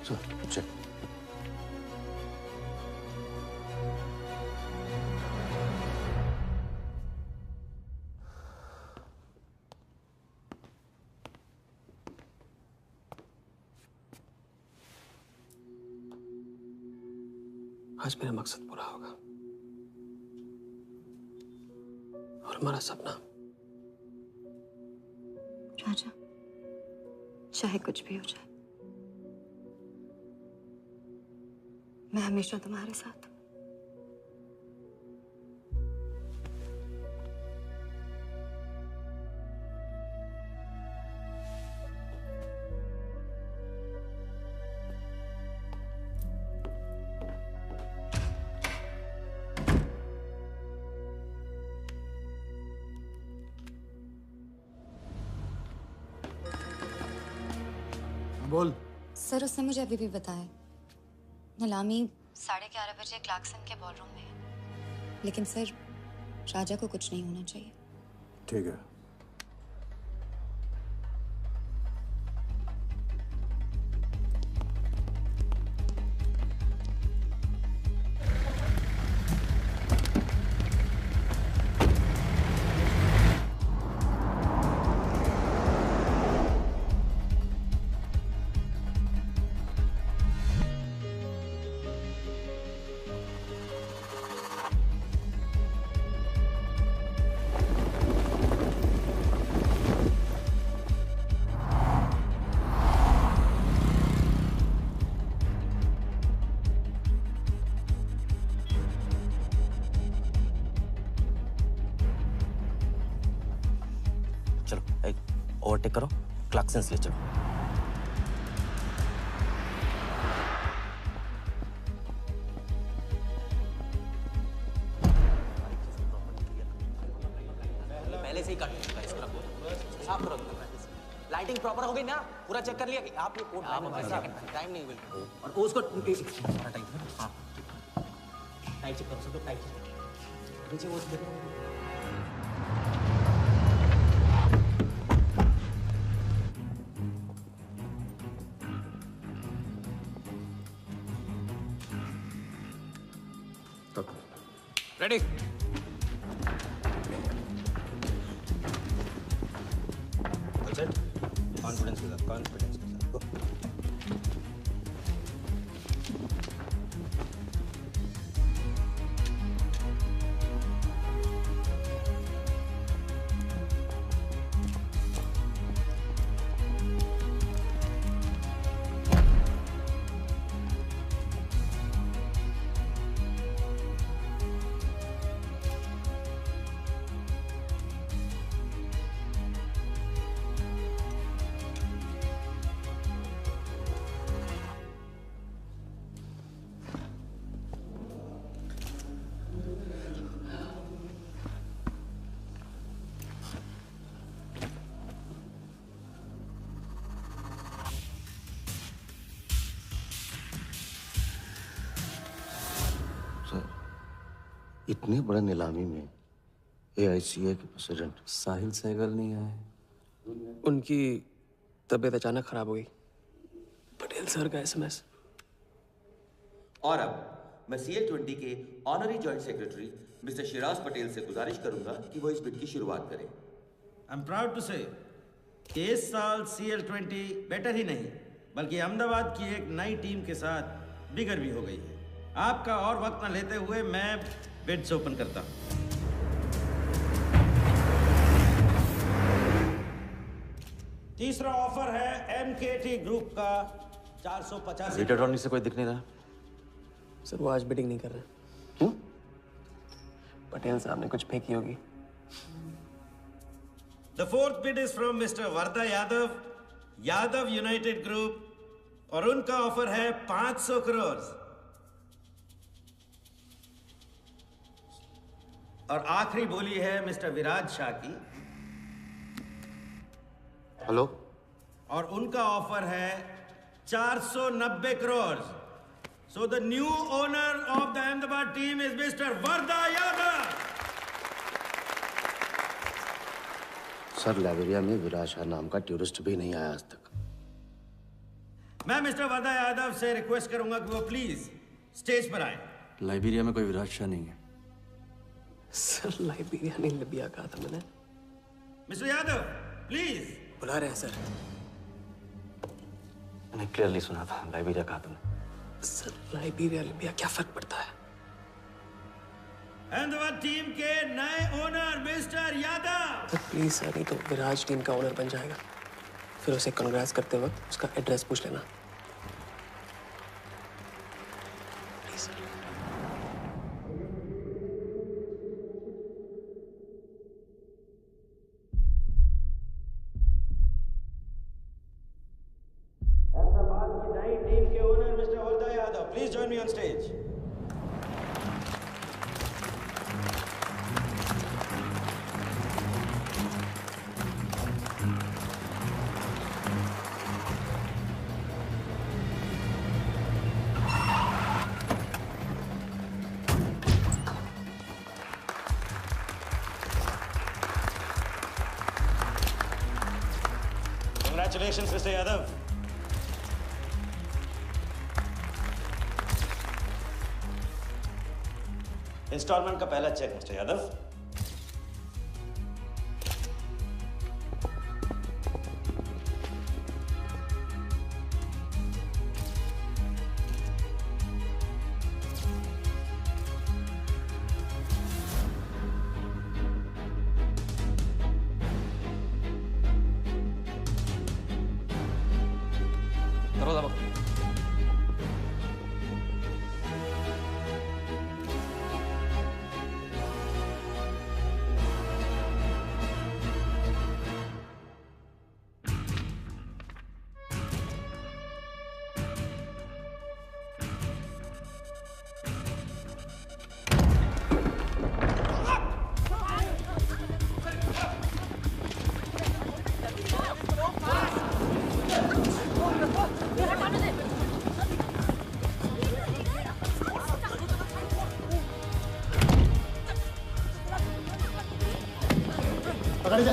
चल। आज मेरा मकसद पूरा होगा और हमारा सपना। राजा, चाहे कुछ भी हो जाए, मैं हमेशा तुम्हारे साथ हूं। बोल। सर, उसने मुझे अभी भी बताया, नीलामी 11:30 बजे क्लार्कसन के बॉलरूम में है। लेकिन सर, राजा को कुछ नहीं होना चाहिए। ठीक है। ओवरटेक करो, क्लार्कसन ले चलो। पहले से ही कट चुका है, इसको रखो, साफ करो। लाइटिंग प्रॉपर हो गई ना? पूरा चेक कर लिया कि आप ये कोड टाइम नहीं बिल्कुल। और उसको सारा टाइम, हाँ टाइट चेक करो, सब टाइट नीचे वो देखो। रेडी? कॉन्फिडेंस के साथ, कॉन्फिडेंस के साथ। इतने बड़े नीलामी में AICA के प्रेसिडेंट साहिल सहगल नहीं आए। उनकी तबीयत अचानक खराब हो गई। पटेल सर का SMS। और अब मैं CL20 के honorary joint secretary mister Shiraz Patel से गुजारिश करूंगा कि वो इस बिड की शुरुआत करें। आई एम प्राउड टू से कि इस साल CL20 बेटर ही नहीं बल्कि अहमदाबाद की एक नई टीम के साथ बिगर भी हो गई है। आपका और वक्त न लेते हुए मैं बिड्स ओपन करता हूं। तीसरा ऑफर है MKT ग्रुप का 485। रीटा अटॉर्नी से कोई दिख नहीं रहा। सर वो आज बिडिंग नहीं कर रहे। क्यों? पटेल साहब ने कुछ फेंकी होगी। The fourth bid is from Mr. Varda Yadav, Yadav United Group, और उनका ऑफर है 500 करोड़। और आखिरी बोली है मिस्टर विराज शाह की। हेलो। और उनका ऑफर है 490 crore. So the new owner of the Ahmedabad team is Mr. Varda Yadav. Sir Liberia में विराज शाह नाम का टूरिस्ट भी नहीं आया आज तक। मैं मिस्टर वर्दा यादव से रिक्वेस्ट करूंगा कि वो प्लीज स्टेज पर आए। लाइबेरिया में कोई विराज शाह नहीं है। सर लाइबेरिया नहीं लिबिया कहा था मैंने। Mister Yadav please. बुला रहे हैं सर। मैंने क्लियरली सुना था लाइबेरिया कहा तुमने। सर लाइबेरिया लिबिया क्या फर्क पड़ता है? अहमदाबाद टीम के नए owner mister Yadav. Sir please sir, नहीं तो विराज टीम का ओनर बन जाएगा। फिर उसे कांग्रेस करते वक्त उसका एड्रेस पूछ लेना। Please sir. अहमदाबाद की नई टीम के owner mister Varda Yadav, please join me on stage. Congratulations, Mr. Yadav. Installment का पहला चेक मिस्टर यादव। करो दबा। पकड़ जा।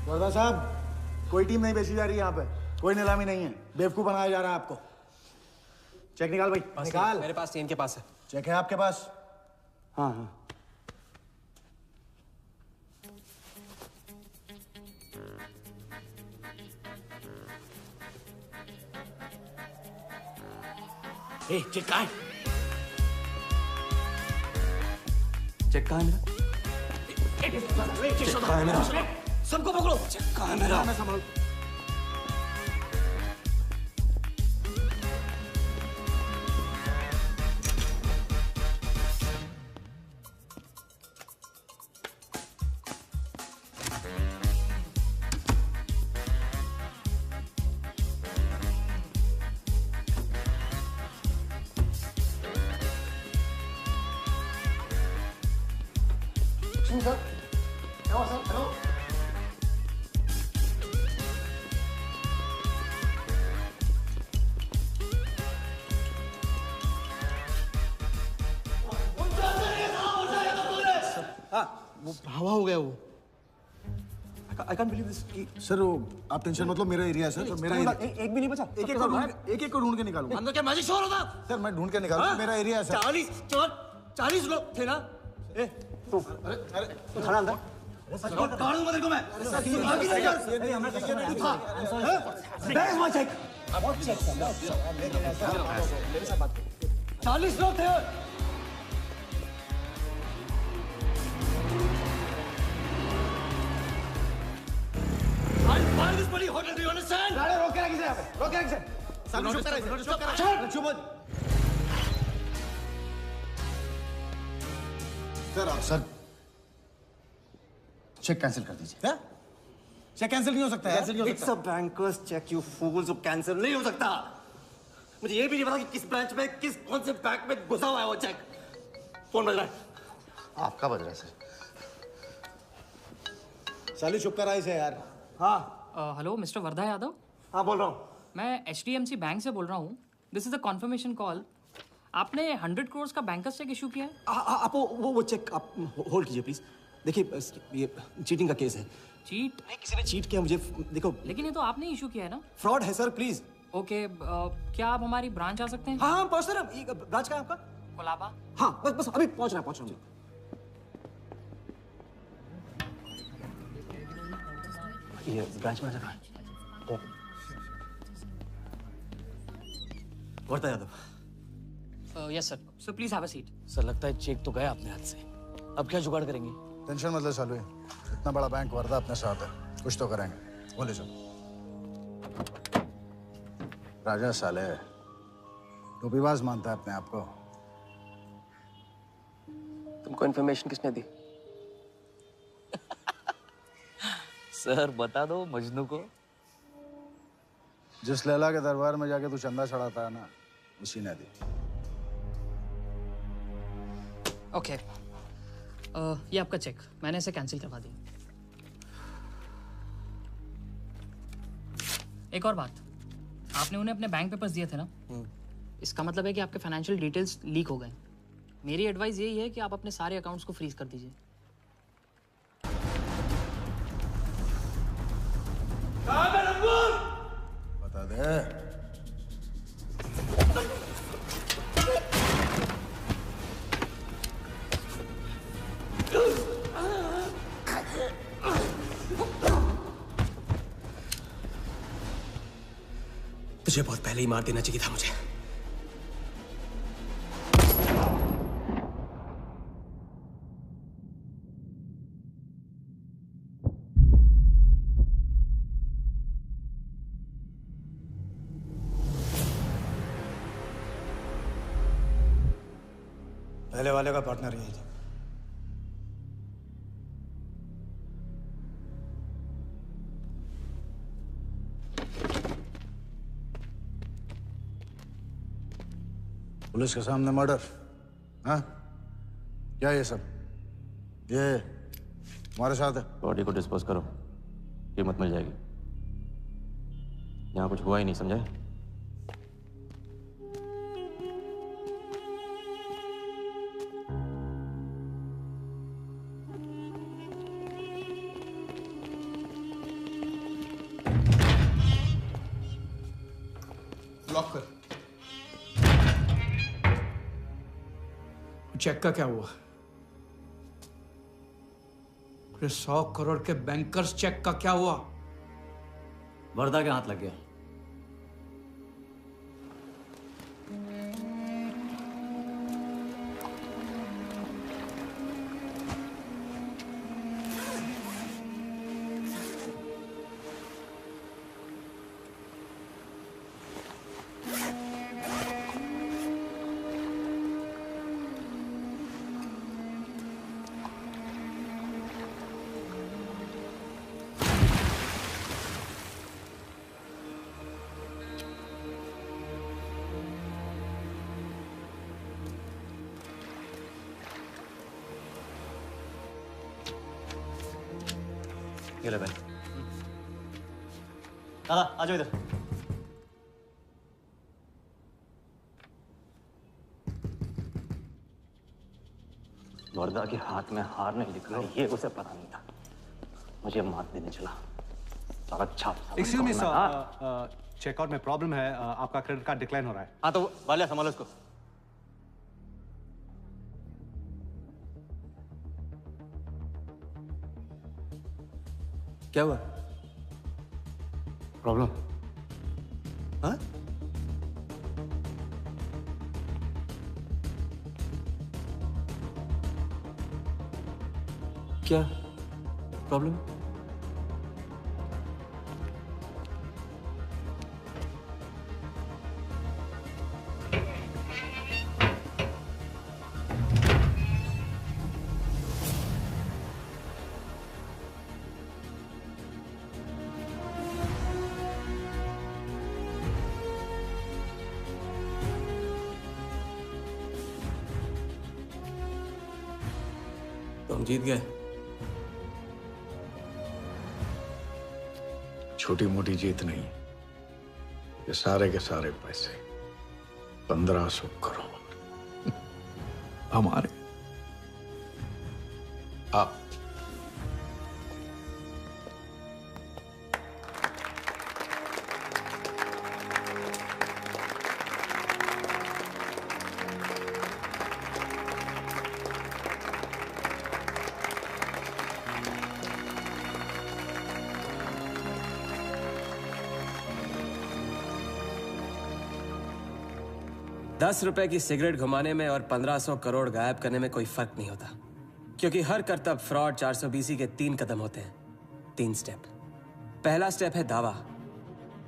वर्दा साहब, कोई टीम नहीं बेची जा रही यहाँ पे। कोई नीलामी नहीं है। बेवकूफ बनाया जा रहा है आपको। चेक निकाल भाई, निकाल। मेरे पास इनके पास है। चेक है आपके पास? हाँ हाँ। चेक कहाँ है? चेक कहाँ है मेरा? चेक कहाँ है मेरा? सबको पकड़ो। चेक कहाँ है मेरा? मैं संभाल। सर, क्या हुआ सर? हेलो। वो हवा हो गया वो। आई कांट बिलीव दिस कि सर वो आप टेंशन मत लो, मेरा एरिया है सर, मेरा एरिया। एक भी नहीं बचा। एक को ढूंढ के निकालूंगा। अंदर क्या मैजिक शो हो रहा था? सर मैं ढूंढ के निकालूंगा, मेरा एरिया है सर। 40 लोग थे ना? ए तू तू खाना अंदर काट दूंगा तेरे को मैं। बैग वहाँ चेक। 40 लोग थे। Why this bloody hotel? Do you understand? गाड़ी रोक के रखिए यहाँ पे, रोक के रखिए। सब चुप करा, चुप हो। सर चेक कैंसिल कर दीजिए। चेक कैंसिल नहीं हो सकता है। It's a banker's check, you fools. वो कैंसिल नहीं हो सकता। मुझे ये भी नहीं पता कि किस ब्रांच में, कौन से बैंक में घुसा हुआ है वो चेक। फोन बज रहा है। आपका बज रहा है सर। साली चुप करा इसे यार। हाँ हेलो मिस्टर वर्धा यादव। हाँ बोल रहा हूँ। मैं HDMC बैंक से बोल रहा हूँ। This is a confirmation call. आपने 100 करोड़ का बैंकर्स चेक इशू किया है? आप वो चेक आप होल्ड कीजिए प्लीज। देखिए ये चीटिंग का केस है। चीट? नहीं, किसी ने चीट किया मुझे, देखो। लेकिन ये तो आपने इशू किया है ना? फ्रॉड है सर, प्लीज। ओके क्या आप हमारी ब्रांच आ सकते हैं? हाँ पहुँच रहे। ब्रांच का है आपका? कोलाबा। हाँ बस अभी पहुँच रहा हूँ। ये ब्रांच मैनेजर कहाँ है? Wardha Yadav. Yes sir. So please have a seat. Sir लगता है चेक तो गया अपने हाथ से। अब क्या जुगाड़ करेंगे? टेंशन मत ले सालू, इतना बड़ा बैंक वर्धा अपने साथ है, कुछ तो करेंगे। बोले जाओ। राजा साले टोपीबाज मानता है अपने आप को। तुमको इन्फॉर्मेशन किसने दी? सर बता दो मजनू को। जिस लैला के दरबार में जाके तू चंदा चढ़ाता है ना, उसी ने दी। ओके ये आपका चेक, मैंने इसे कैंसिल करवा दिया। एक और बात, आपने उन्हें अपने बैंक पेपर्स दिए थे ना, इसका मतलब है कि आपके फाइनेंशियल डिटेल्स लीक हो गए। मेरी एडवाइस यही है कि आप अपने सारे अकाउंट्स को फ्रीज कर दीजिए। बता दे। तुझे बहुत पहले ही मार देना चाहिए था मुझे। पहले वाले का पार्टनर यही था। पुलिस के सामने मर्डर? हाँ क्या ये सब? ये हमारे साथ है। बॉडी को डिस्पोज करो, कीमत मिल जाएगी। यहाँ कुछ हुआ ही नहीं, समझे? लॉक कर। चेक का क्या हुआ? 100 करोड़ के बैंकर्स चेक का क्या हुआ? वर्धा के हाथ लग गया। ये ले भाई। दादा आ जाओ इधर। वर्दा के हाथ में हार नहीं लिखा ये उसे पता नहीं था। मुझे मात देने चला। साला छाप। एक्सक्यूज मी सर, चेकआउट में प्रॉब्लम है, आपका क्रेडिट कार्ड डिक्लाइन हो रहा है। हाँ तो वाले संभालो इसको। क्या हुआ? प्रॉब्लम? हाँ? क्या प्रॉब्लम? तो हम जीत गए। छोटी मोटी जीत नहीं, ये सारे के सारे पैसे 1500 करोड़ हमारे। आप ₹10 की सिगरेट घुमाने में और 1500 करोड़ गायब करने में कोई फर्क नहीं होता, क्योंकि हर करतब फ्रॉड 420 के 3 कदम होते हैं, 3 स्टेप। पहला स्टेप है दावा।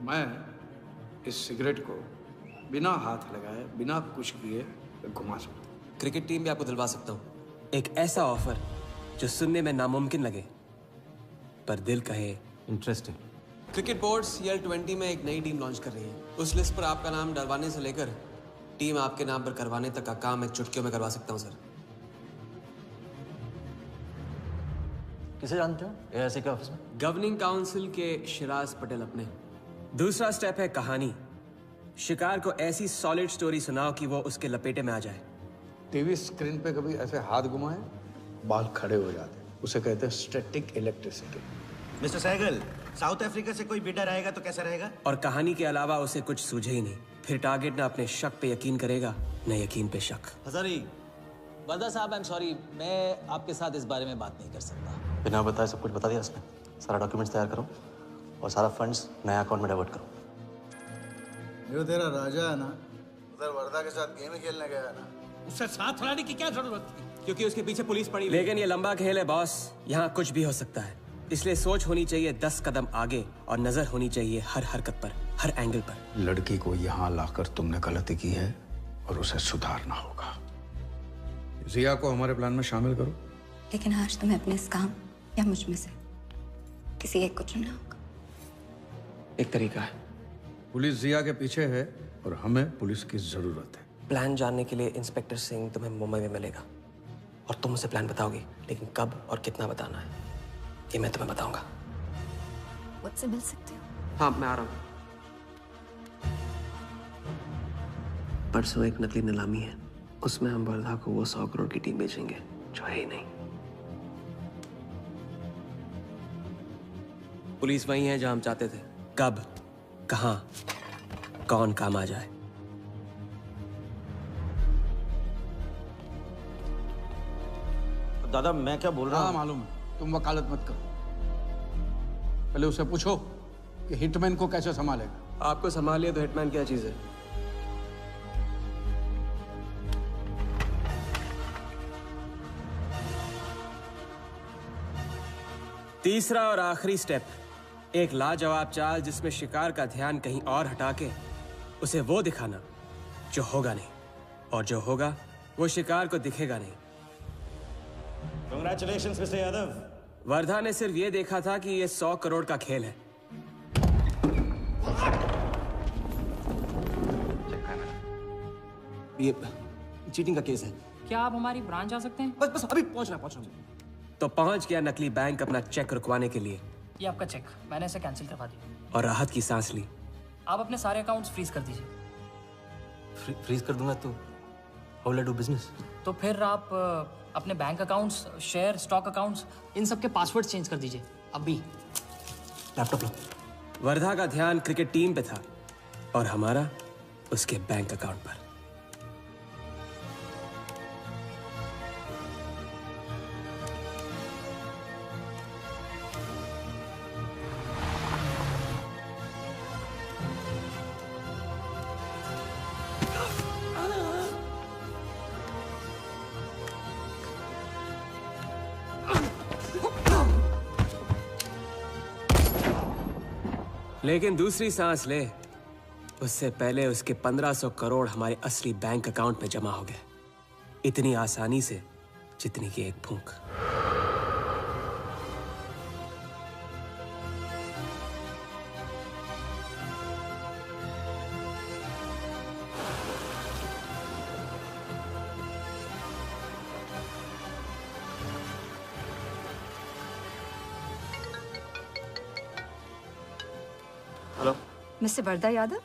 मैं इस सिगरेट को बिना हाथ लगाए, बिना कुछ किए घुमा सकता हूँ। क्रिकेट टीम भी आपको दिलवा सकता हूँ एक ऐसा ऑफर जो सुनने में नामुमकिन लगे पर दिल कहे इंटरेस्टिंग। क्रिकेट बोर्ड CL20 में एक नई टीम लॉन्च कर रही है। उस लिस्ट पर आपका नाम डलवाने से लेकर टीम आपके नाम पर करवाने तक का काम मैं चुटकियों में करवा सकता हूं सर। किसे जानते हो AIC के ऑफिस में? गवर्निंग काउंसिल के शिराज पटेल अपने। दूसरा स्टेप है कहानी। शिकार को ऐसी सॉलिड स्टोरी सुनाओ कि वो उसके लपेटे में आ जाए। टीवी स्क्रीन पे कभी ऐसे हाथ घुमाए, बाल खड़े हो जाते, उसे कहते हैं static electricity. Mister Sehgal, South Africa से कोई बिडर आएगा तो कैसा रहेगा? और कहानी के अलावा उसे कुछ सूझे ही नहीं। फिर टारगेट ना अपने शक पे यकीन करेगा, न यकीन पे शक। हजारी, वर्दा साहब, आई एम सॉरी, मैं आपके साथ इस बारे में बात नहीं कर सकता। बिना बताए सब कुछ बता दिया उसने। सारा डॉक्यूमेंट्स तैयार करो और सारा फंड्स नया अकाउंट में डाइवर्ट करो। जो तेरा राजा है ना, उधर वर्दा के साथ गेम खेलने गया है ना, उससे साथ लाने की क्या जरूरत थी? क्योंकि उसके पीछे पुलिस पड़ी हुई है। लेकिन ये लंबा खेल है बॉस, यहाँ कुछ भी हो सकता है। इसलिए सोच होनी चाहिए 10 कदम आगे और नजर होनी चाहिए हर हरकत पर, हर एंगल पर। लड़की को यहाँ लाकर तुमने गलती की है और उसे सुधारना होगा। जिया को हमारे प्लान में शामिल करो। लेकिन आज तुम्हें अपने इस काम या मुझ में से किसी एक को चुनना होगा। एक तरीका है। पुलिस जिया के पीछे है और हमें पुलिस की जरूरत है। प्लान जानने के लिए इंस्पेक्टर सिंह तुम्हें मुंबई में मिलेगा और तुम उसे प्लान बताओगी, लेकिन कब और कितना बताना है ये मैं तुम्हें बताऊंगा। मुझसे मिल सकते हो? हाँ, मैं आ रहा हूँ। परसों एक नकली नीलामी है, उसमें हम वर्धा को वो 100 करोड़ की टीम बेचेंगे जो है ही नहीं। पुलिस वही है जहां हम चाहते थे। कब, कहां, कौन काम आ जाए। दादा मैं क्या बोल रहा हूँ? मालूम है, तुम वकालत मत करो। पहले उसे पूछो कि हिटमैन को कैसे संभालेगा। आपको संभालिए तो हिटमैन क्या चीज है? तीसरा और आखिरी स्टेप, एक लाजवाब चाल जिसमें शिकार का ध्यान कहीं और हटा के उसे वो दिखाना जो होगा नहीं, और जो होगा वो शिकार को दिखेगा नहीं। Congratulations, Mr. यादव। वर्धा ने सिर्फ ये देखा था कि ये 100 करोड़ का खेल है। ये चीटिंग का केस है। क्या आप हमारी ब्रांच आ सकते हैं? बस अभी पहुंच रहा। तो पहुंच गया नकली बैंक अपना चेक रुकवाने के लिए। ये आपका चेक, मैंने इसे कैंसिल करवा दिया। और राहत की सांस ली। आप अपने सारे अकाउंट्स फ्रीज कर दीजिए। फ्रीज कर दूंगा तो How will I do business? तो फिर आप अपने bank accounts, share, stock accounts, इन सब के पासवर्ड चेंज कर दीजिए अभी। लैपटॉप लो। वर्धा का ध्यान क्रिकेट टीम पे था और हमारा उसके बैंक अकाउंट पर। लेकिन दूसरी सांस ले, उससे पहले उसके 1500 करोड़ हमारे असली बैंक अकाउंट में जमा हो गए, इतनी आसानी से जितनी कि एक फूंक। Mr. Vardha Yadav?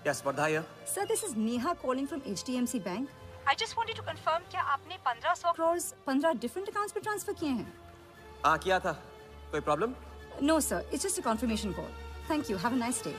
Yes, Vardha here. Sir, this is Neha calling from HDMC Bank. I just wanted to confirm क्या आपने 1500 crores 15 different accounts पे ट्रांसफर किए हैं? किया था। कोई problem? No, sir. It's just a confirmation call. Thank you. Have a nice day.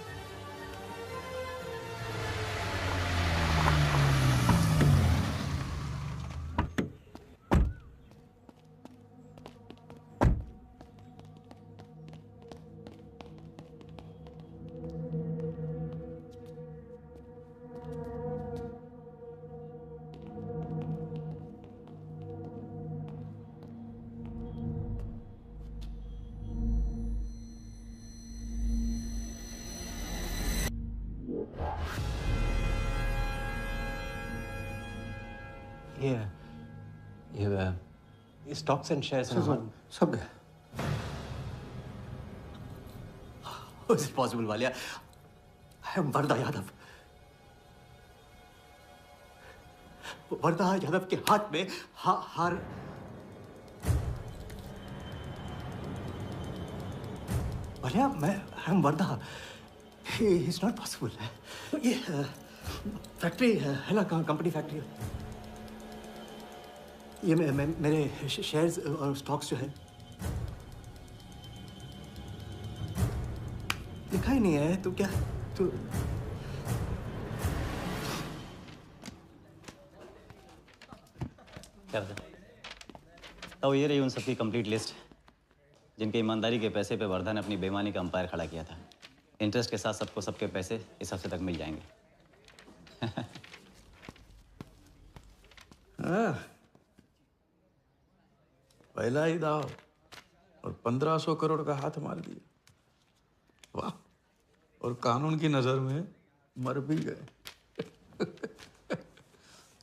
ये स्टॉक्स एंड शेयर्स सब गए। How is it possible, Walia? I am Wardha Yadav. Wardha Yadav के हाथ में हार। वालिया, मैं I am Wardha. It's not possible। ये फैक्ट्री है ना, कंपनी फैक्ट्री। ये मेरे शेयर्स और स्टॉक्स जो है लिखा ही नहीं है। तू क्या तू क्या बता? तो ये रही उन सबकी कंप्लीट लिस्ट जिनके ईमानदारी के पैसे पे वर्धा ने अपनी बेईमानी का अंपायर खड़ा किया था। इंटरेस्ट के साथ सबको सबके पैसे इस हफ्ते तक मिल जाएंगे। पहला ही दाव और 1500 करोड़ का हाथ मार दिया। वाह! और कानून की नजर में मर भी गए।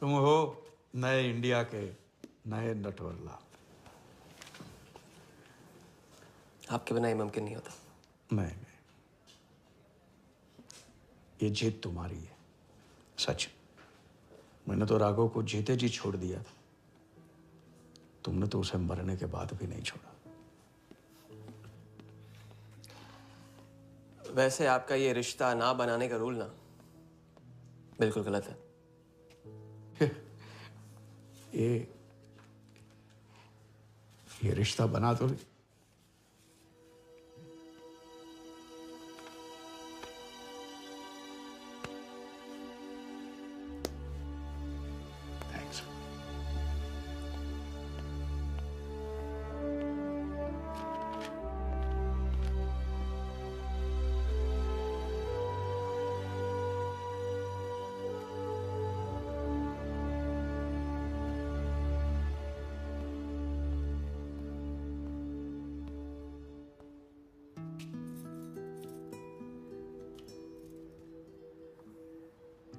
तुम हो नए इंडिया के नए नटवरलाल। आपके बिना ये मुमकिन नहीं होता। नहीं, ये जीत तुम्हारी है, सच। मैंने तो राघव को जीते जी छोड़ दिया था। तुमने तो उसे मरने के बाद भी नहीं छोड़ा। वैसे आपका ये रिश्ता ना बनाने का रूल ना बिल्कुल गलत है। ये रिश्ता बना तो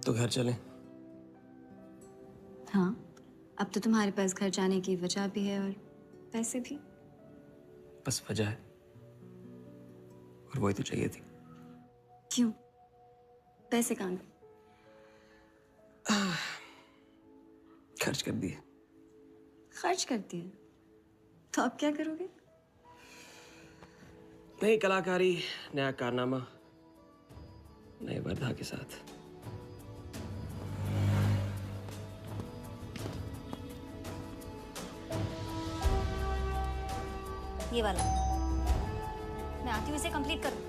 तो घर चलें? हाँ, अब तो तुम्हारे पास घर जाने की वजह भी है और पैसे भी। बस वजह है और वही तो चाहिए थी। क्यों? पैसे कहाँ गए? खर्च कर दिए। खर्च कर दिए? तो अब क्या करोगे? नई कलाकारी, नया कारनामा, नए वर्धा के साथ। ये वाला। मैं आती हूँ इसे कंप्लीट करूँ।